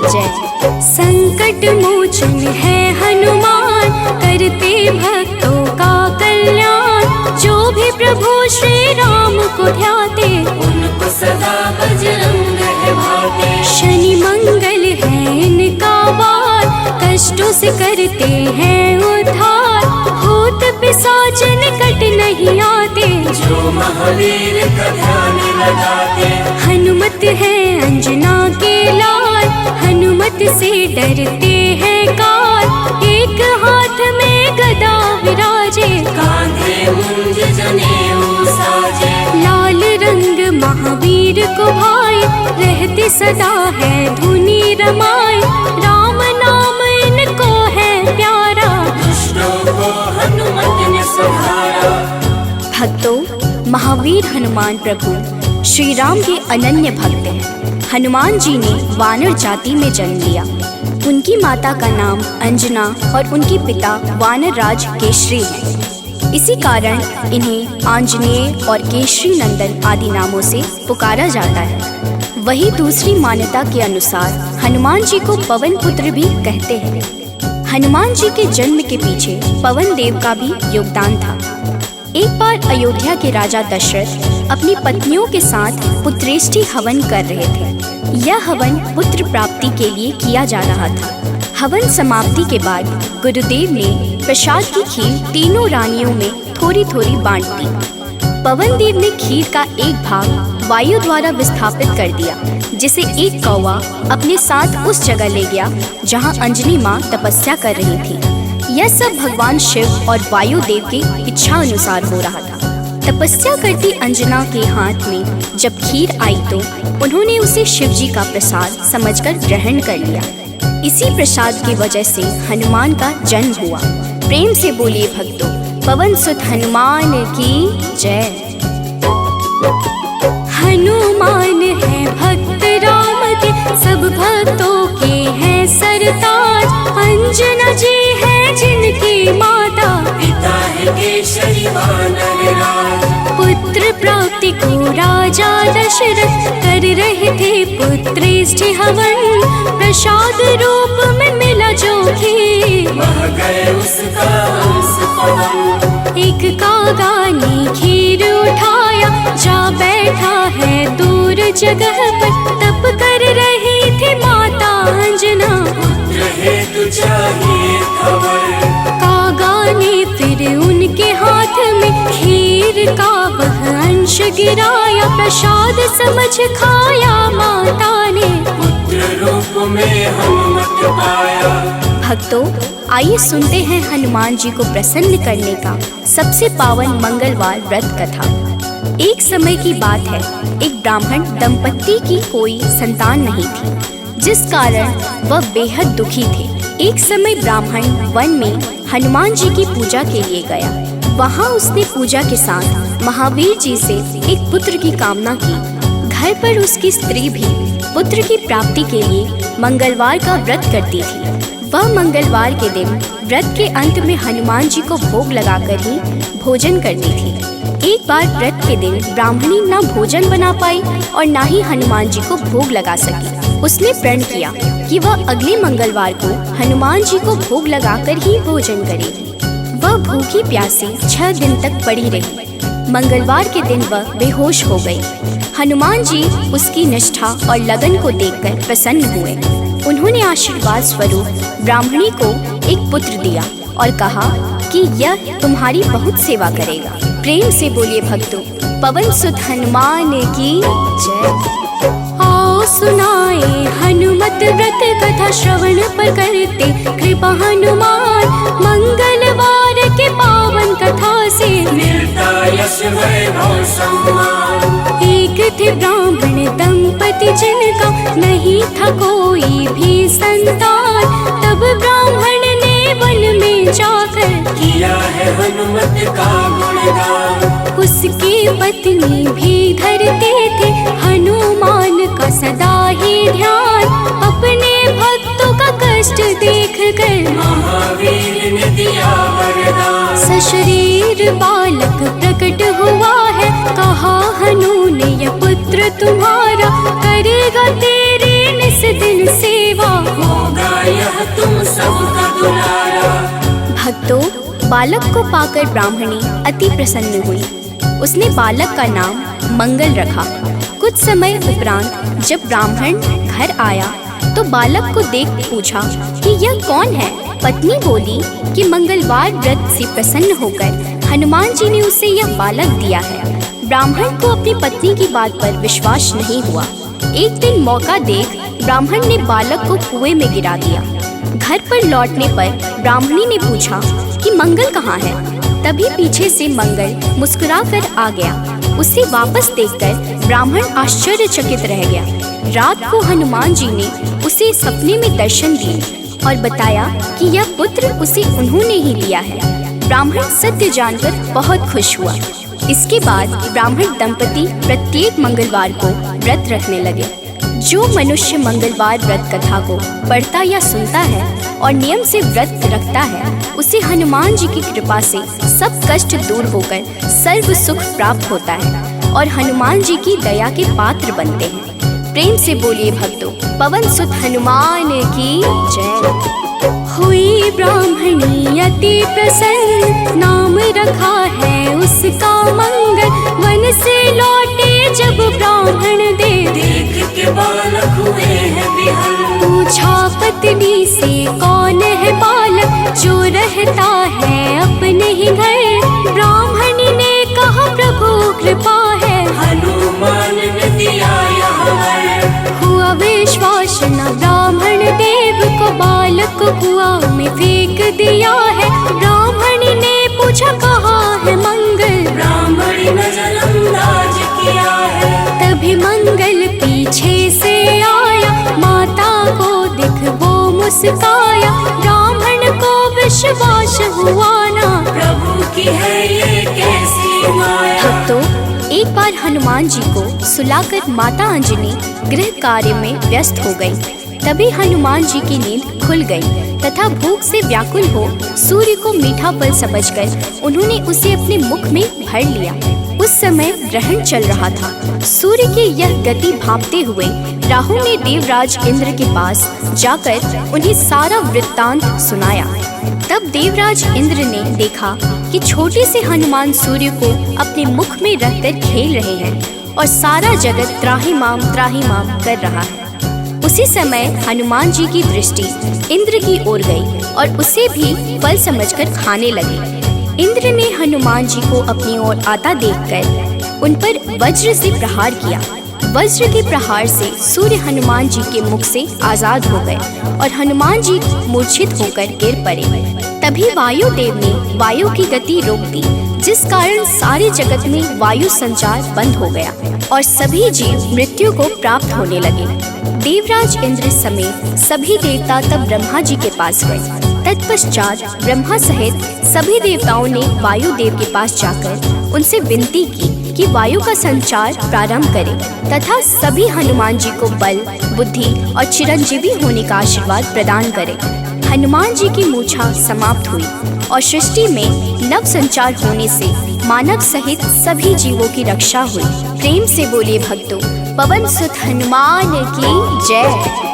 जय। संकट मोचन है हनुमान, करते भक्तों का कल्याण। जो भी प्रभु श्री राम को ध्याते, उनको सदा बजरंग है भाते। शनि मंगल है इनका वार, कष्टों से करते हैं उद्धार। भूत पिशाच निकट नहीं आते, जो महावीर का ध्यान लगाते। हनुमत है अंजना के लाल, हनुमत से डरते हैं काल। एक हाथ में गदा विराजे, कांधे मुंज जनेऊ साजे। लाल रंग महावीर को भाई, रहते सदा है धुनी रमाए। राम नाम इनको है प्यारा, दुष्टों को हनुमत ने संहारा। भक्तों, महावीर हनुमान प्रभु श्री राम के अनन्य भक्त हैं। हनुमान जी ने वानर जाति में जन्म लिया। उनकी माता का नाम अंजना और उनके पिता वानर राज केशरी हैं। इसी कारण इन्हें आंजनेय और केशरी नंदन आदि नामों से पुकारा जाता है। वही दूसरी मान्यता के अनुसार हनुमान जी को पवन पुत्र भी कहते हैं। हनुमान जी के जन्म के पीछे पवन देव का भी योगदान था। एक बार अयोध्या के राजा दशरथ अपनी पत्नियों के साथ पुत्रेष्टि हवन कर रहे थे। यह हवन पुत्र प्राप्ति के लिए किया जा रहा था। हवन समाप्ति के बाद गुरुदेव ने प्रसाद की खीर तीनों रानियों में थोड़ी थोड़ी बांट दी। पवन देव ने खीर का एक भाग वायु द्वारा विस्थापित कर दिया, जिसे एक कौवा अपने साथ उस जगह ले गया जहाँ अंजनी माँ तपस्या कर रही थी। यह सब भगवान शिव और वायु देव की इच्छा अनुसार हो रहा था। तपस्या करती अंजना के हाथ में जब खीर आई तो उन्होंने उसे शिव जी का प्रसाद समझकर ग्रहण कर लिया। इसी प्रसाद की वजह से हनुमान का जन्म हुआ। प्रेम से बोलिए भक्तों, पवन सुत हनुमान की जय। हनुमान है भक्त राम के, सब भक्तों के हैं सरताज। अंजना जी है जिनकी माता, पिता है केशरी वानर राज। पुत्र प्राप्ति को राजा दशरथ कर रहे थे पुत्रेष्टि हवन। प्रसाद रूप में मिला जो खीर, वह गए उसका अंश पवन। एक कागा ने खीर उठाया, जा बैठा है दूर जगह पर। तप कर रही थी माता अंजना, पुत्र हेतु चाहिए खबर। कागा ने फिर उनके हाथ में खीर का वह अंश गिराया। प्रसाद समझ खाया माता ने, पुत्र रूप में हनुमत पाया। भक्तों, आइए सुनते हैं हनुमान जी को प्रसन्न करने का सबसे पावन मंगलवार व्रत कथा। एक समय की बात है, एक ब्राह्मण दंपत्ति की कोई संतान नहीं थी, जिस कारण वह बेहद दुखी थे। एक समय ब्राह्मण वन में हनुमान जी की पूजा के लिए गया। वहाँ उसने पूजा के साथ महावीर जी से एक पुत्र की कामना की। घर पर उसकी स्त्री भी पुत्र की प्राप्ति के लिए मंगलवार का व्रत करती थी। वह मंगलवार के दिन व्रत के अंत में हनुमान जी को भोग लगाकर ही भोजन करती थी। एक बार व्रत के दिन ब्राह्मणी न भोजन बना पाई और न ही हनुमान जी को भोग लगा सकी। उसने प्रण किया कि वह अगले मंगलवार को हनुमान जी को भोग लगाकर ही भोजन करेगी। वह भूखी प्यासी 6 दिन तक पड़ी रही। मंगलवार के दिन वह बेहोश हो गई। हनुमान जी उसकी निष्ठा और लगन को देखकर प्रसन्न हुए। उन्होंने आशीर्वाद स्वरूप ब्राह्मणी को एक पुत्र दिया और कहा कि यह तुम्हारी बहुत सेवा करेगा। प्रेम से बोलिए भक्तों, पवन सुत हनुमान की जय। आओ सुनाए हनुमत व्रत कथा, श्रवण पर करते कृपा हनुमान। मंगलवार के पावन कथा से मिलता यश वैभव सम्मान। एक थे ब्राह्मण दंपति जिनका नहीं था कोई भी संतान। तब ब्राह्मण ने वन में जाकर किया है हनुमत का गुणगान। उसकी पत्नी भी धरते थे हनुमान का सदा ही ध्यान। अपने भक्तों कष्ट देख कर महावीर ने दिया वरदान। सशरीर बालक प्रकट हुआ है, कहा हनु ने यह पुत्र तुम्हारा करेगा तेरी निस दिन सेवा, होगा यह तुम सबका दुलारा। भक्तों, बालक को पाकर ब्राह्मणी अति प्रसन्न हुई। उसने बालक का नाम मंगल रखा। कुछ समय उपरांत जब ब्राह्मण घर आया तो बालक को देख पूछा कि यह कौन है। पत्नी बोली कि मंगलवार व्रत से प्रसन्न होकर हनुमान जी ने उसे यह बालक दिया है। ब्राह्मण को अपनी पत्नी की बात पर विश्वास नहीं हुआ। एक दिन मौका देख ब्राह्मण ने बालक को कुएं में गिरा दिया। घर पर लौटने पर ब्राह्मणी ने पूछा कि मंगल कहाँ है। तभी पीछे से मंगल मुस्कुरा कर आ गया। उसे वापस देखकर ब्राह्मण आश्चर्यचकित रह गया। रात को हनुमान जी ने उसे सपने में दर्शन दिए और बताया कि यह पुत्र उसे उन्होंने ही दिया है। ब्राह्मण सत्य जानकर बहुत खुश हुआ। इसके बाद ब्राह्मण दंपति प्रत्येक मंगलवार को व्रत रखने लगे। जो मनुष्य मंगलवार व्रत कथा को पढ़ता या सुनता है और नियम से व्रत रखता है, उसे हनुमान जी की कृपा से सब कष्ट दूर होकर सर्व सुख प्राप्त होता है और हनुमान जी की दया के पात्र बनते हैं। प्रेम से बोलिए भक्तों, पवन सुत हनुमान की जय। हुई ब्राह्मणी अति प्रसन्न, नाम रखा है उसका मंगल। वन से लौटे जब ब्राह्मण देख के बालक हुए हैं विहल। पूछा पत्नी से कौन है बालक जो रहता है अपने ही घर। ब्राह्मणी ने कहा प्रभु कृपा है, हनुमान ने दिया यह वर। हुआ विश्वास न ब्राह्मण देव को, बालक को कुआं में फेंक दिया है। ब्राह्मणी ने पूछा कहाँ है मंगल, ब्राह्मणी नजरअंदाज किया है। तभी मंगल पीछे से आया, माता को दिख वो मुस्काया। ब्राह्मण को विश्वास हुआ ना, प्रभु की है ये कैसी माया। भक्तों, एक बार हनुमान जी को सुलाकर माता अंजनी गृह कार्य में व्यस्त हो गई। तभी हनुमान जी की नींद खुल गई तथा भूख से व्याकुल हो सूर्य को मीठा फल समझकर उन्होंने उसे अपने मुख में भर लिया। उस समय ग्रहण चल रहा था। सूर्य की यह गति भांपते हुए राहु ने देवराज इंद्र के पास जाकर उन्हें सारा वृत्तांत सुनाया। तब देवराज इंद्र ने देखा कि छोटे से हनुमान सूर्य को अपने मुख में रखकर खेल रहे हैं और सारा जगत त्राहिमाम कर रहा है। उसी समय हनुमान जी की दृष्टि इंद्र की ओर गई और उसे भी फल समझकर खाने लगे। इंद्र ने हनुमान जी को अपनी ओर आता देखकर उन पर वज्र से प्रहार किया। वज्र के प्रहार से सूर्य हनुमान जी के मुख से आजाद हो गए और हनुमान जी मूर्छित होकर गिर पड़े। तभी वायु देव ने वायु की गति रोक दी, जिस कारण सारे जगत में वायु संचार बंद हो गया और सभी जीव मृत्यु को प्राप्त होने लगे। देवराज इंद्र समेत सभी देवता तब ब्रह्मा जी के पास गए। तत्पश्चात ब्रह्मा सहित सभी देवताओं ने वायु देव के पास जाकर उनसे विनती की कि वायु का संचार प्रारंभ करें तथा सभी हनुमान जी को बल, बुद्धि और चिरंजीवी होने का आशीर्वाद प्रदान करें। हनुमान जी की मूर्छा समाप्त हुई और सृष्टि में नव संचार होने से मानव सहित सभी जीवों की रक्षा हुई। प्रेम से बोलिए भक्तों, पवन सुत हनुमान की जय।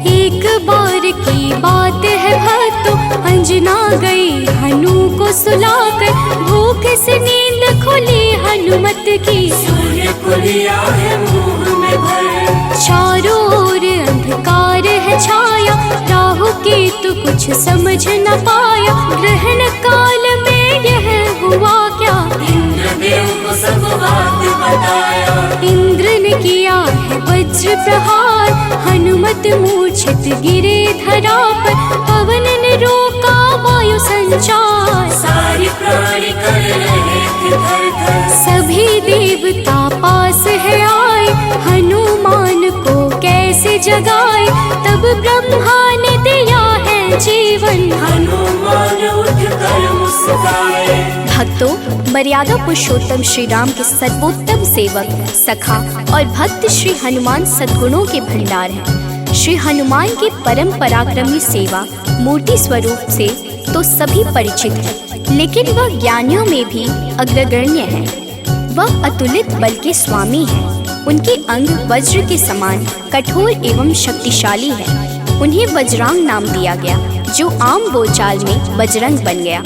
एक बार की बात है भक्तों, अंजना गई हनु को सुलाकर। भूख से नींद खुली हनुमत की, सूर्य को लिया है मुंह में भर। चारों ओर अंधकार है छाया, राहु केतु कुछ समझ न पाया। ग्रहण काल में यह हुआ क्या, इंद्रदेव को सब बात बताया। इंद्र ने किया है वज्र प्रहार, हनुमत मूर्छित गिरे धरा पर। पवन ने रोका वायु संचार, सारी प्राणी कर रहे थे थर-थर। सभी देवता पास है आए, हनुमान को कैसे जगाए। तब ब्रह्मा ने दिया है जीवन, हनुमान उठकर मुस्काए। भक्तों, मर्यादा पुरुषोत्तम श्री राम के सर्वोत्तम सेवक, सखा और भक्त श्री हनुमान सद्गुणों के भंडार हैं। श्री हनुमान की परम पराक्रमी सेवा मूर्ति स्वरूप से तो सभी परिचित है, लेकिन वह ज्ञानियों में भी अग्रगण्य है। वह अतुलित बल के स्वामी है। उनके अंग वज्र के समान कठोर एवं शक्तिशाली है। उन्हें वज्रांग नाम दिया गया, जो आम बोलचाल में बजरंग बन गया।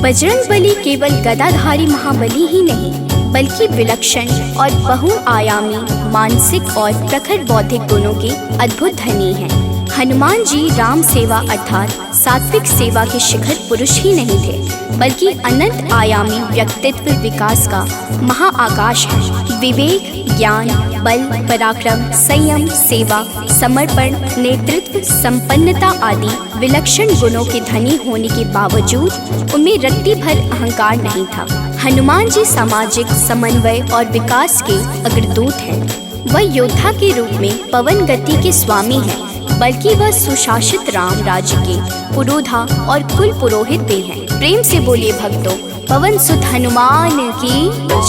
बजरंग बली केवल गदाधारी महाबली ही नहीं, बल्कि विलक्षण और बहुआयामी मानसिक और प्रखर बौद्धिक गुणों के अद्भुत धनी हैं। हनुमान जी राम सेवा अर्थात सात्विक सेवा के शिखर पुरुष ही नहीं थे, बल्कि अनंत आयामी व्यक्तित्व विकास का महाआकाश है। विवेक, ज्ञान, बल, पराक्रम, संयम, सेवा, समर्पण, नेतृत्व, संपन्नता आदि विलक्षण गुणों के धनी होने के बावजूद उनमें रत्ती भर अहंकार नहीं था। हनुमान जी सामाजिक समन्वय और विकास के अग्रदूत हैं। वह योद्धा के रूप में पवन गति के स्वामी हैं, बल्कि वह सुशासित राम राज्य के पुरोधा और कुल पुरोहित भी हैं। प्रेम से बोलिए भक्तों, पवन सुत हनुमान की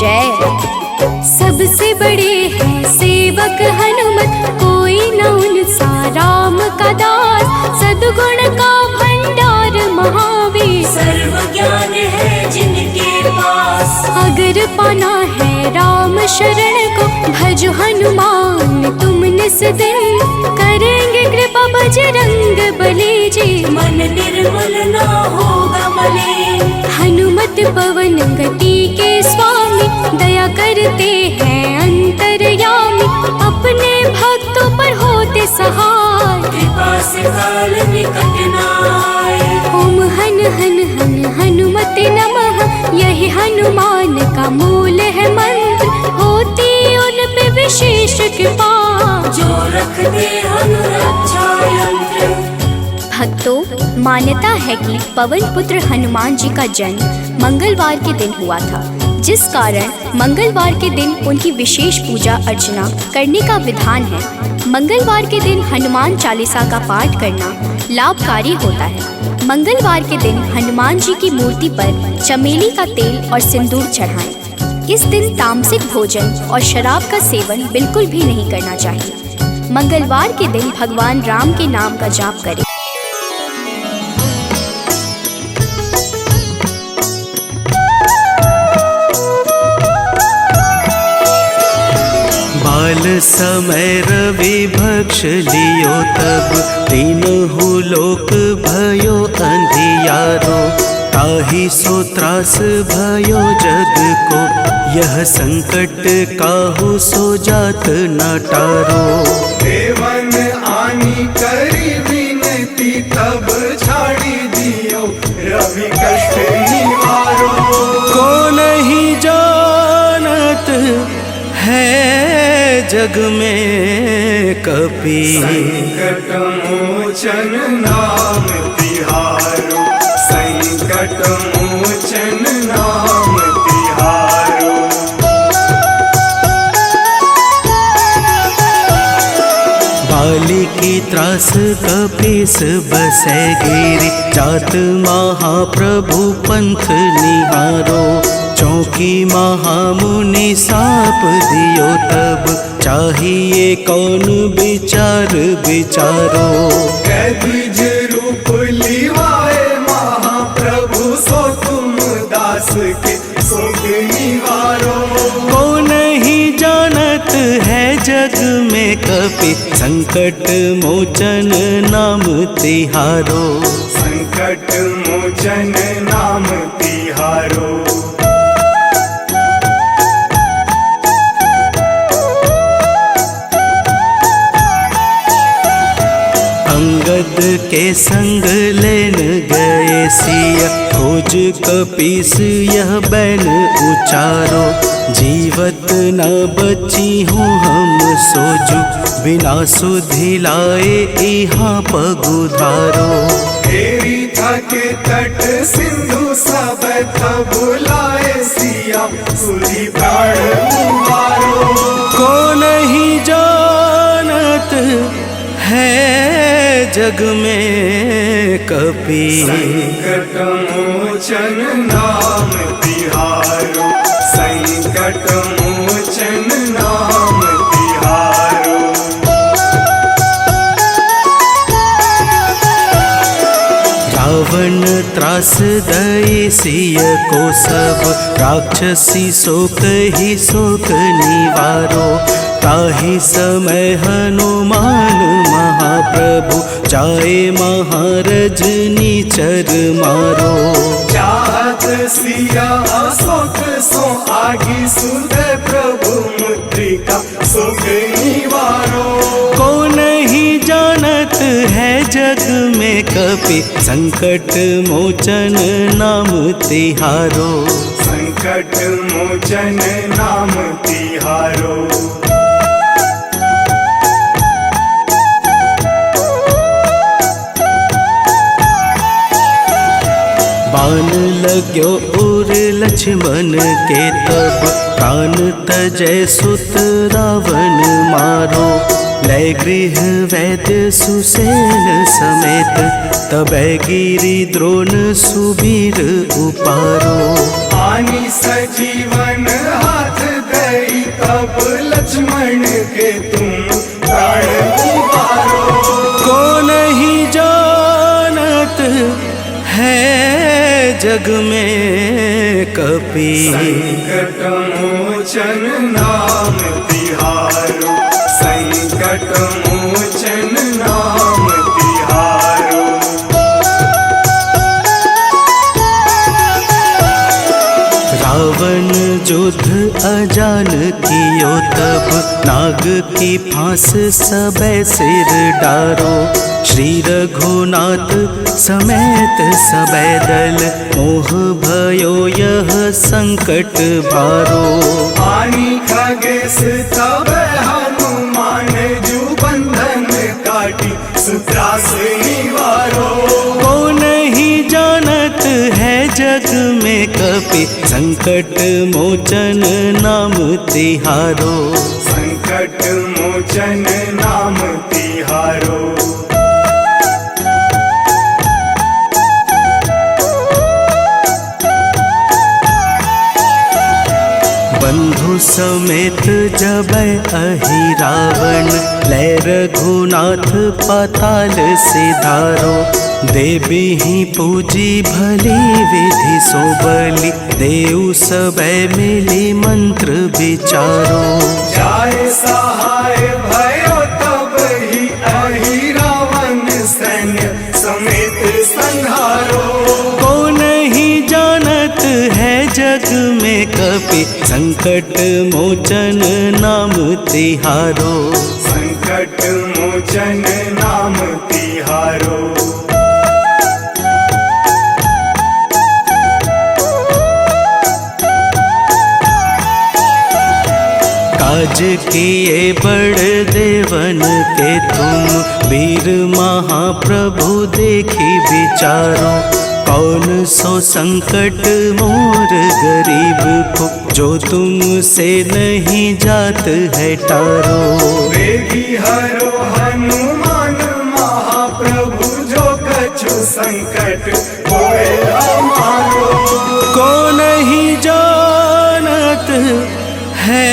जय। सबसे बड़े हैं सेवक हनुमत, कोई न उनसा राम का दास। सद्गुण का भंडार महावीर, सर्व ज्ञान है जिनके पास। अगर पाना है राम शरण को, भज हनुमान तुम निस दिन। करेंगे कृपा बजरंग बली जी, मन निर्मल ना होगा मलिन। हनुमत पवन गति के स्वामी, दया करते हैं अंतर्यामी। अपने भक्तों पर होते सहाय, कृपा से काल निकट न आए। ओम हन हन हन हनुमते नमः, यही हनुमान का मूल है मंत्र। होती उन पे विशेष कृपा, जो रख दे अनुरक्षा यंत्र। भक्तों, मान्यता है कि पवन पुत्र हनुमान जी का जन्म मंगलवार के दिन हुआ था, जिस कारण मंगलवार के दिन उनकी विशेष पूजा अर्चना करने का विधान है। मंगलवार के दिन हनुमान चालीसा का पाठ करना लाभकारी होता है। मंगलवार के दिन हनुमान जी की मूर्ति पर चमेली का तेल और सिंदूर चढ़ाएं। इस दिन तामसिक भोजन और शराब का सेवन बिल्कुल भी नहीं करना चाहिए। मंगलवार के दिन भगवान राम के नाम का जाप करें। बाल समय रवि भक्ष लियो, तब तीनहु लोक भयो अंधियारो। ताहि सो त्रास भयो जग को, यह संकट काहू सो जात न टारो। देवन आनी करी विनती, तब छाड़ी दियो रवि कष्ट निवारो। को नहीं जानत है जग में कपि, संकट मोचन नाम तिहारो। संकट मोचन नाम तिहारो। बाली की त्रास कपीस बसै गिरि, जात महाप्रभु पंथ निहारो। चौकी महामुनि साप दियो, तब चाहिए कौन विचार विचारो। कैद्विज रूप लिवाए महाप्रभु, सो तुम दास के शोक निवारो। को नहीं जानत है जग में कपि, संकट मोचन नाम तिहारो। संकट मोचन नाम तिहारो। अंगद के संग लेन गए सिया, खोज कपीस यह बैन उचारो। जीवत न बची हूँ हम सोजू, बिना सुधि लाए यहाँ पगुधारो। तेरी थके तट सिंधु सब तब लाए सिया, सुधि प्राण मुहारो। को नहीं जानत है जग में कपि, संकट मोचन नाम तिहारो। संकट मोचन नाम तिहारो। त्रास दई सिय को सब राक्षसी सो कही शोक निवारो। ताहि समय हनुमान महाप्रभु जाए महारज निचर मारो। चाहत सिया अशोक सो आगी सुध प्रभु मुद्रिका शोक निवारो। को नहीं जानत है जग में कपि संकट मोचन नाम तिहारो। संकट मोचन नाम तिहारो। बाण लाग्यो उर लक्ष्मण के तब प्राण तजय सुत रावण मारो। लय गृह वैद्य सुसेन समेत तबै गिरि द्रोण सुबीर उपारो। आनी सजीवन हाथ दई तब लक्ष्मण के तुम प्राण उबारो। को नहीं जानत है जग में कपि संकट मोचन नाम तिहारो। संकट मोचन नाम तिहारो। रावण युद्ध अजान कियो तब नाग की फांस सबे सिर डारो। श्री रघुनाथ समेत सबे दल मोह भयो यह संकट भारो। आनी खगेश तब हनुमान जु बंधन काटी सुत्रास निवारो। को नहीं जानत है जग में कपि संकट मोचन नाम तिहारो। संकट मोचन नाम तिहारो। बंधु समेत जबै अहि रावण लय रघुनाथ पाताल सिधारो। देवी ही पूजी भली विधि सो बलि देव सबे मिली मंत्र विचारो। जाय सहाय भयो तब ही अहि रावण सैन्य समेत संहारो। को नहीं जानत है जग में कपि संकट मोचन नाम तिहारो। संकट मोचन नाम तिहारो। काज किए बड़ देवन के तुम वीर महाप्रभु देखी विचारो। कौन सो संकट मोर गरीब को जो तुमसे नहीं जात है टारो। वेगी हरो हनुमान महाप्रभु जो कछु संकट होए हमारो। को नहीं जानत है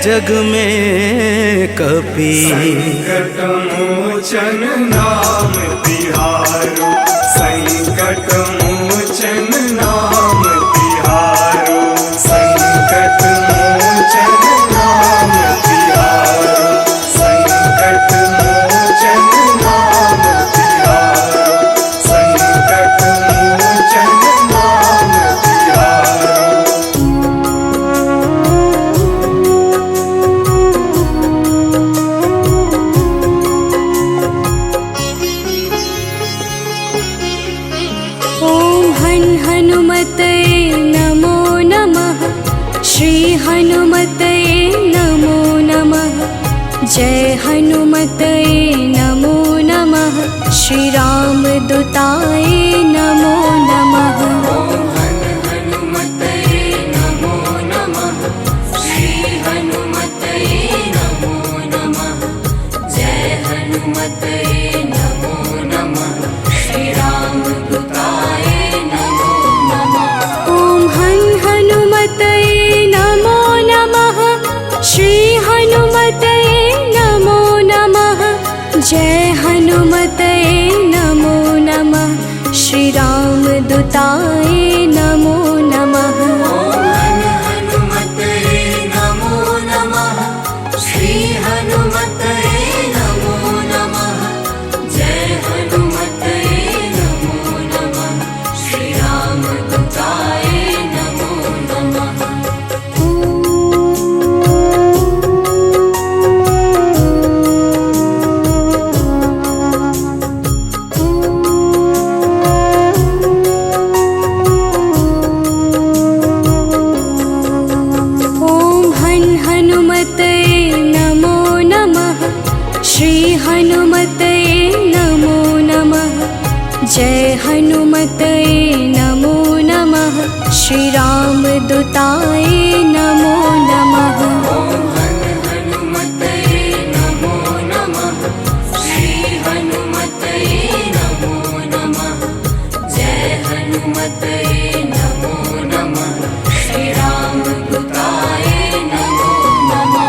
जग में कपि संकट मोचन नाम तिहारो। संकट मोचन नाम तिहारो। संकट मोचन नाम तिहारो। संकट मोचन नाम तिहारो। संकट मोचन नाम तिहारो। हनुमते नमो नमः। श्री हनुमते नमो नमः। जय हनुमते नमो नमः। श्री राम दूताय नमो नमः। हनुमते नमो नमः। श्री हनुमते नमो नमः। जय हनुमते नमो नमः। श्री राम दूताय नमो नमः। ओम हनुमते नमो नमः। श्री हनुमते नमो नमः। जय हनुमते नमो नमः। दूताय नमो नमः। हनुमते नमो नमः। श्री हनुमते नमो नमः। जय हनुमते नमो नमः। श्री राम दूताय नमो नमः। हनुमते नमो नमः। श्री हनुमते नमो नमः। जय हनुमते नमो नमः। श्री राम दूताय नमो नमः। हनुमते नमो नमः। श्री हनुमते नमो नमः। जय हनुमते नमो नमः। श्री राम दूताय नमो नमः।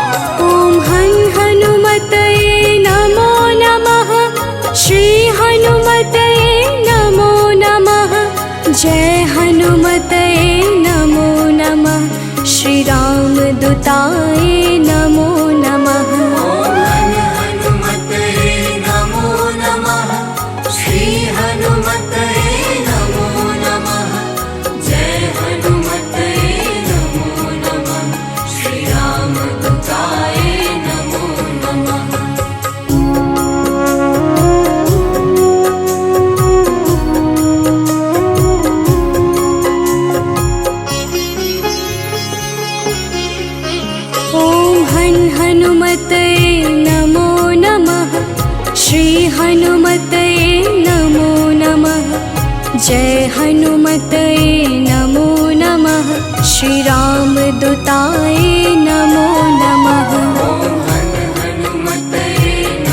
हनुमते नमो नमः। श्री हनुमते नमो नमः। जय हनुमते नमो नमः। श्री राम दूताय नमो नमः। हनुमते नमो नमः। श्री हनुमते नमो नमः। जय हनुमते नमो नमः। श्री राम दूताय नमो नमः। हनुमते नमो नमः। श्री हनुमते नमो नमः। जय हनुमते नमो नमः। श्री राम दूताय नमो नमः। हनुमते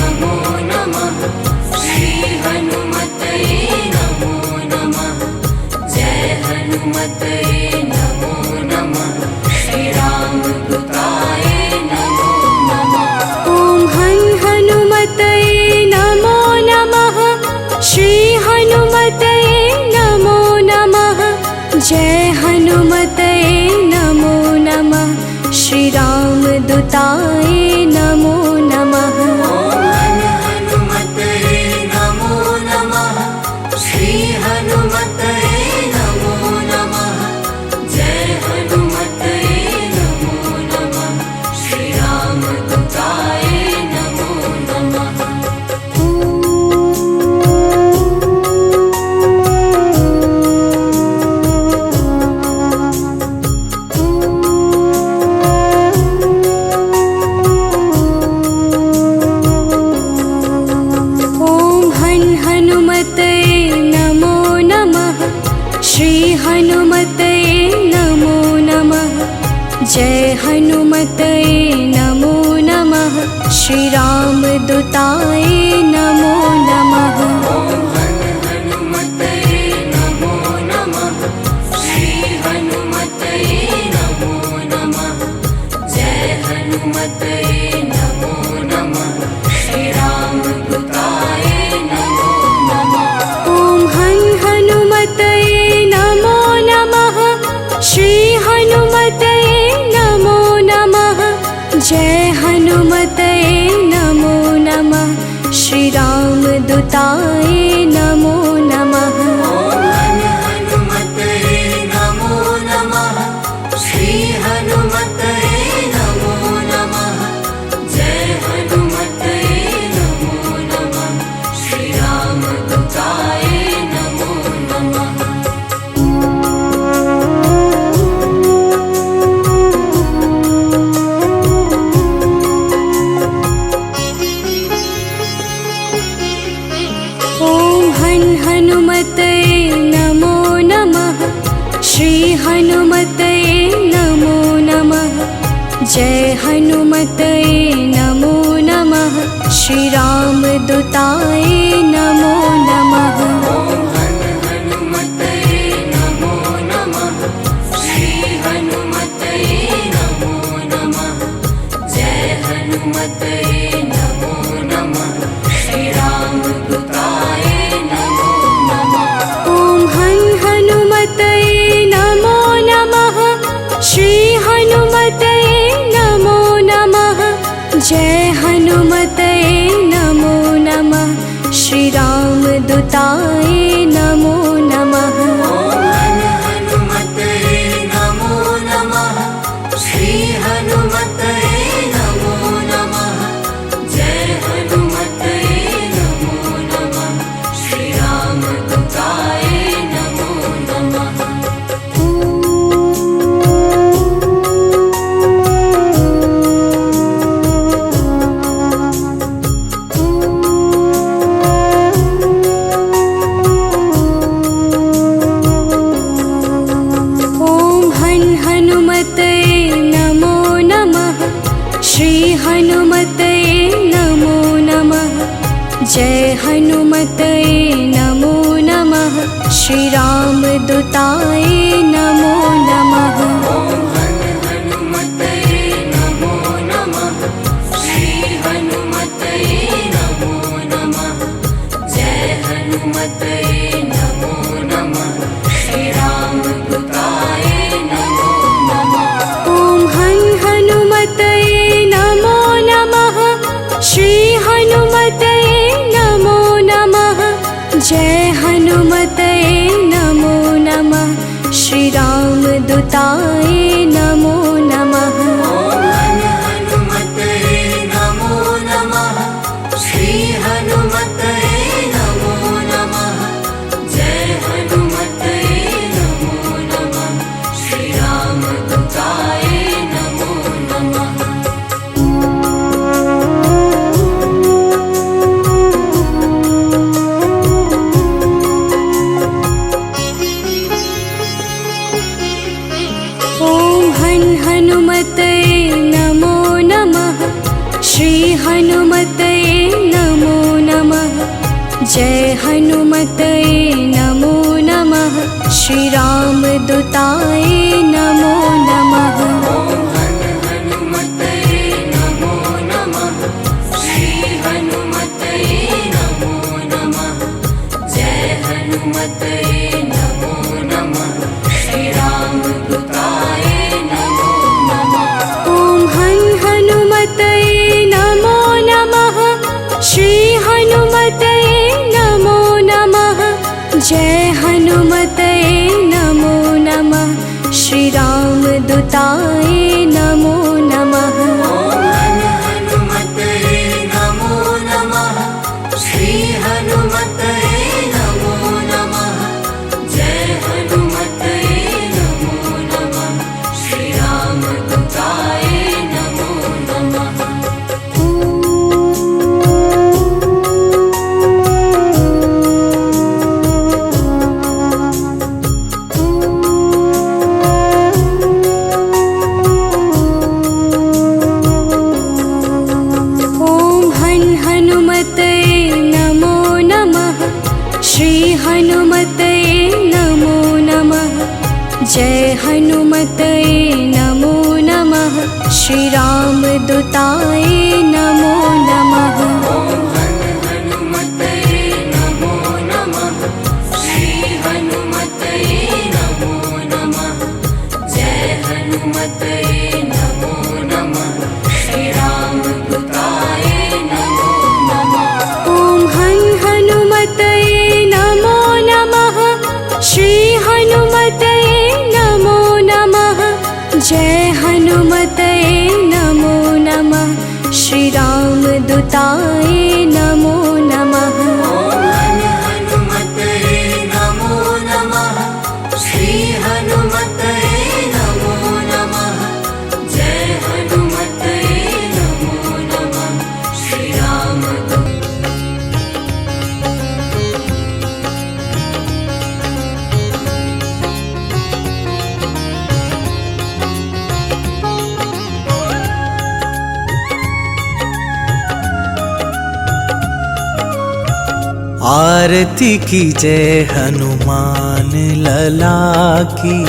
नमो नमः। श्री हनुमते नमो नमः। जय हनुमते नमो नमः। श्री राम दूताय नमो नमः। हनुमते नमो नमः। श्री हनुमते नमो नमः। जय हनुमते नमो नमः। श्री राम दूताय नमो नमः। हनुमते नमो नमः। श्री हनुमते नमो नमः। जय हनुमते नमो नमः। श्री राम दूताय नमो नमः। हनुमते नमो नमः। श्री हनुमते नमो नमः। जय हनुमते नमो नमः। श्री राम दूताय नमो नमः। हनुमते नमो नमः। श्री हनुमते नमो नमः। जय हनुमते नमो नमः। श्री राम दूताय नमो नमः। हनुमते नमो नमः। श्री हनुमते नमो नमः। जय हनुमते नमो नमः। श्री राम दूताय नमो नमः। हनुमते नमो नमः। श्री हनुमते नमो नमः। जय हनुमते नमो नमः। श्री राम दूताय नमो नमः। हनुमते नमो नमः। श्री हनुमते नमो नमः। जय हनुमते नमो नमः। श्री राम दूताय नमो नमः। हनुमते नमो नमः। श्री हनुमते नमो नमः। जय हनुमते नमो नमः। श्री राम दूताय नमो नमः। हनु जय हनुमते नमो नमः। श्री राम दूताय नमो नमः। हनुमते नमो नमः। श्री हनुमते नमो नमः। जय हनुमते नमो नमः। श्री राम दूताय नमो नमः। श्री हनुमते नमो नमः। जय हनुमते नमो नमः। श्री राम दूताय नमो नमः। हनुमते नमो नमः। श्री हनुमते नमो नमः। जय हनुमते नमो नमः। श्री राम दूताय नमो नमः। ओम हनुमते नमो नमः। श्री हनुमते नमो नमः। जय हनुमते नमो नमः। श्री राम दूताय नमो नमः। हनुमते नमो नमः। श्री हनुमते नमो नमः। जय हनुमते नमो नमः। श्री राम दूताय नमो नमः। हनुमते नमो नमः। श्री हनुमते नमो नमः। जय हनुमते नमो नमः। श्री राम दूताय नमो नमः। हनुमते नमो नमः। श्री हनुमते नमो नमः। जय हनुमते नमो नमः। श्री राम दूताय नमो नमः। ओम हनुमते नमो नमः। श्री हनुमते नमो नमः। जय हनुमते नमो नमः। श्री राम दूताय नमो नमः। हनुमते नमो नमः। श्री हनुमते नमो नमः। जय हनुमते नमो नमः। श्री राम दूताय नमो नमः। हनुमते नमो नमः। श्री हनुमते नमो नमः। जय हनुमते नमो नमः। श्री राम दूताय नमो नमः। हनुमते नमो नमः। श्री हनुमते नमो नमः। जय हनुमते नमो नमः। श्री राम दूताय नमो नमः। ओम हनुमते नमो नमः। श्री हनुमते नमो नमः। जय हनुमते नमो नमः। श्री राम दूताय नमो नमः। हनुमते नमो नमः। श्री हनुमते नमो नमः। जय हनुमते नमो नमः। श्री राम आरती की जय हनुमान लला की।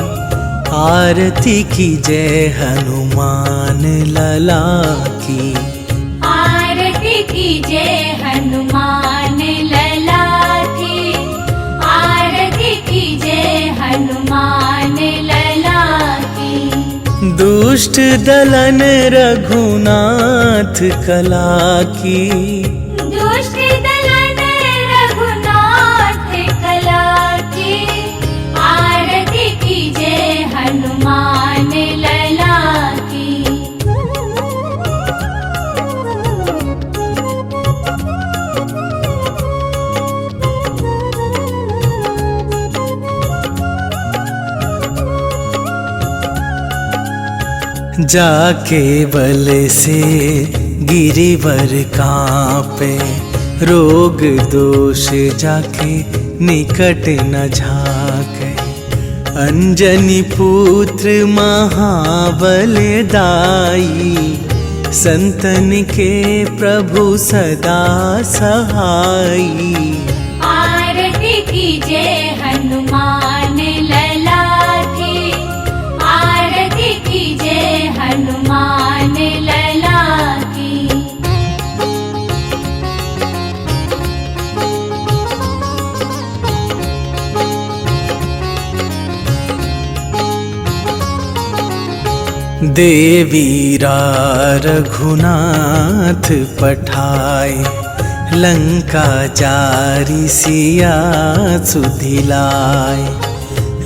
आरती की जय हनुमान लला की। आरती की जय हनुमान लला की। आरती की जय हनुमान लला की। दुष्ट दलन रघुनाथ कला की, दुष्ट दलन रघुनाथ कला की, आरती कीजे हनुमान लला की। जाके बल से गिरिवर कांपे, रोग दोष जाके निकट न झाके। अंजनी पुत्र महाबल दाई, संतन के प्रभु सदा सहाई। आरती कीजे हनुमान लला की, आरती कीजे हनुमान लला की। देवीरा रघुनाथ पठाए, लंका जारी सिया सुधिलाए।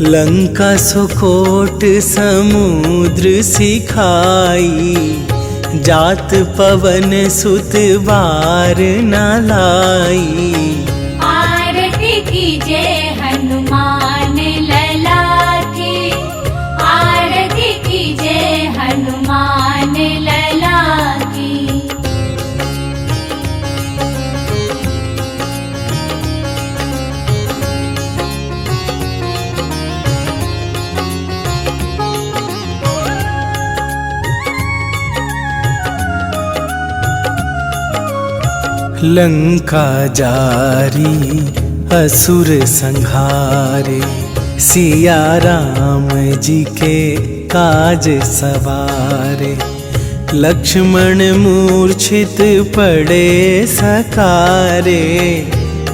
लंका सुकोट समुद्र सिखाई, जात पवन सुत बार न लाई। आरती कीजे हनुमान लला की, आरती कीजे हनुमान लला की। लंका जारी असुर संहारे, सिया राम जी के काज सवारे। लक्ष्मण मूर्छित पड़े सकारे,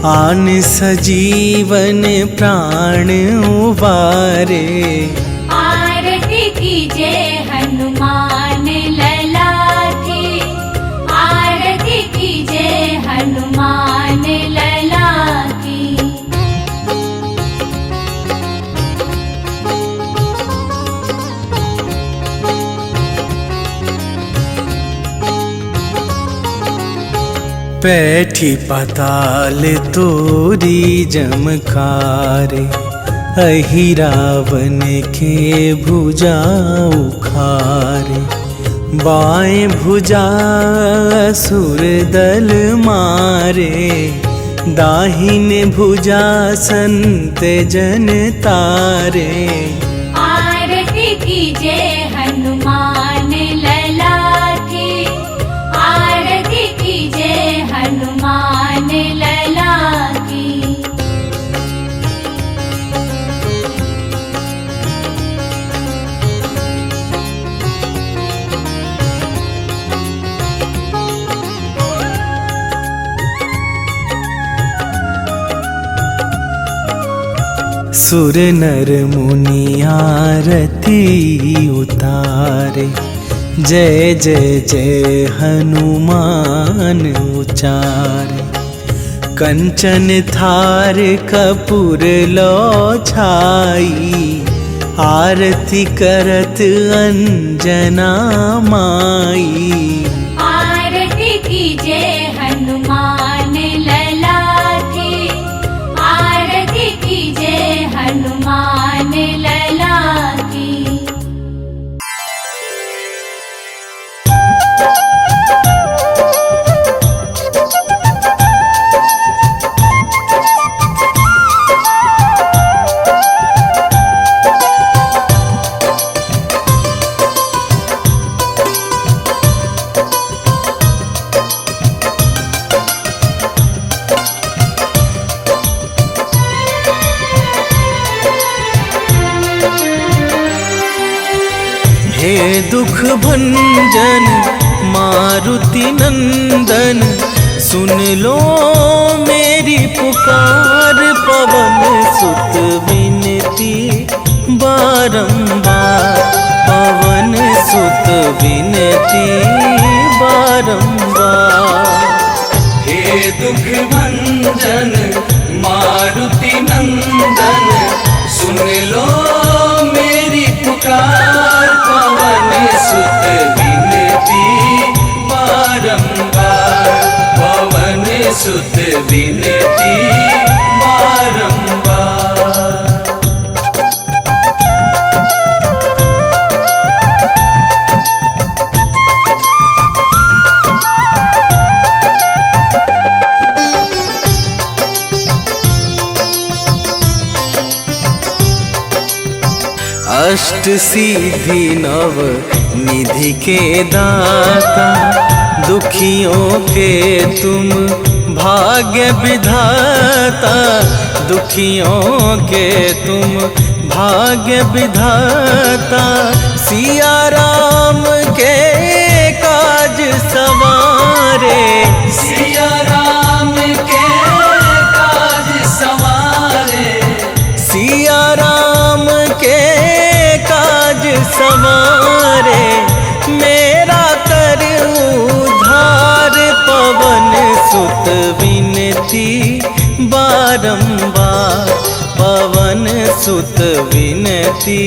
आन सजीवन प्राण उबारे। आरती कीजे हनुमान लला की, आरती कीजे हनुमान लला की। पैठी पाताल तोरी जमकारे, अहि रावण के भुजा उखारे। बाएं भुजा असुर दल मारे, दाहिने भुजा संत जन तारे। आरती कीजे हनुमान लला की, आरती कीजे हनुमान लला की। सुर नर मुनि आरती उतारे, जय जय जय हनुमान उचारे। कंचन थार कपूर लो छाई, आरती करत अंजना माई। आरती कीजे हनुमान लला की, आरती कीजे हनुमान लला की। हे दुख भंजन मारुति नंदन, सुन लो मेरी पुकार। पवन सुत विनती बारंबार, पवन विनती बारंबार। हे दुख भंजन मारुति नंदन, सुन लो मेरी पुकार। पवन सुत विनती बारंबार, पवन सुत विनती बारंबार। अष्ट सिद्धि नव निधि के दाता, दुखियों के तुम भाग्य विधाता। दुखियों के तुम भाग्य विधाता, सिया राम के काज सवारे। सिया राम के काज सवारे, सिया राम के काज सवारे। मेरा कर उद्धार, पवन सुत विनती बारंबार, पवन सुत विनती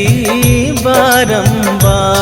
बारंबार।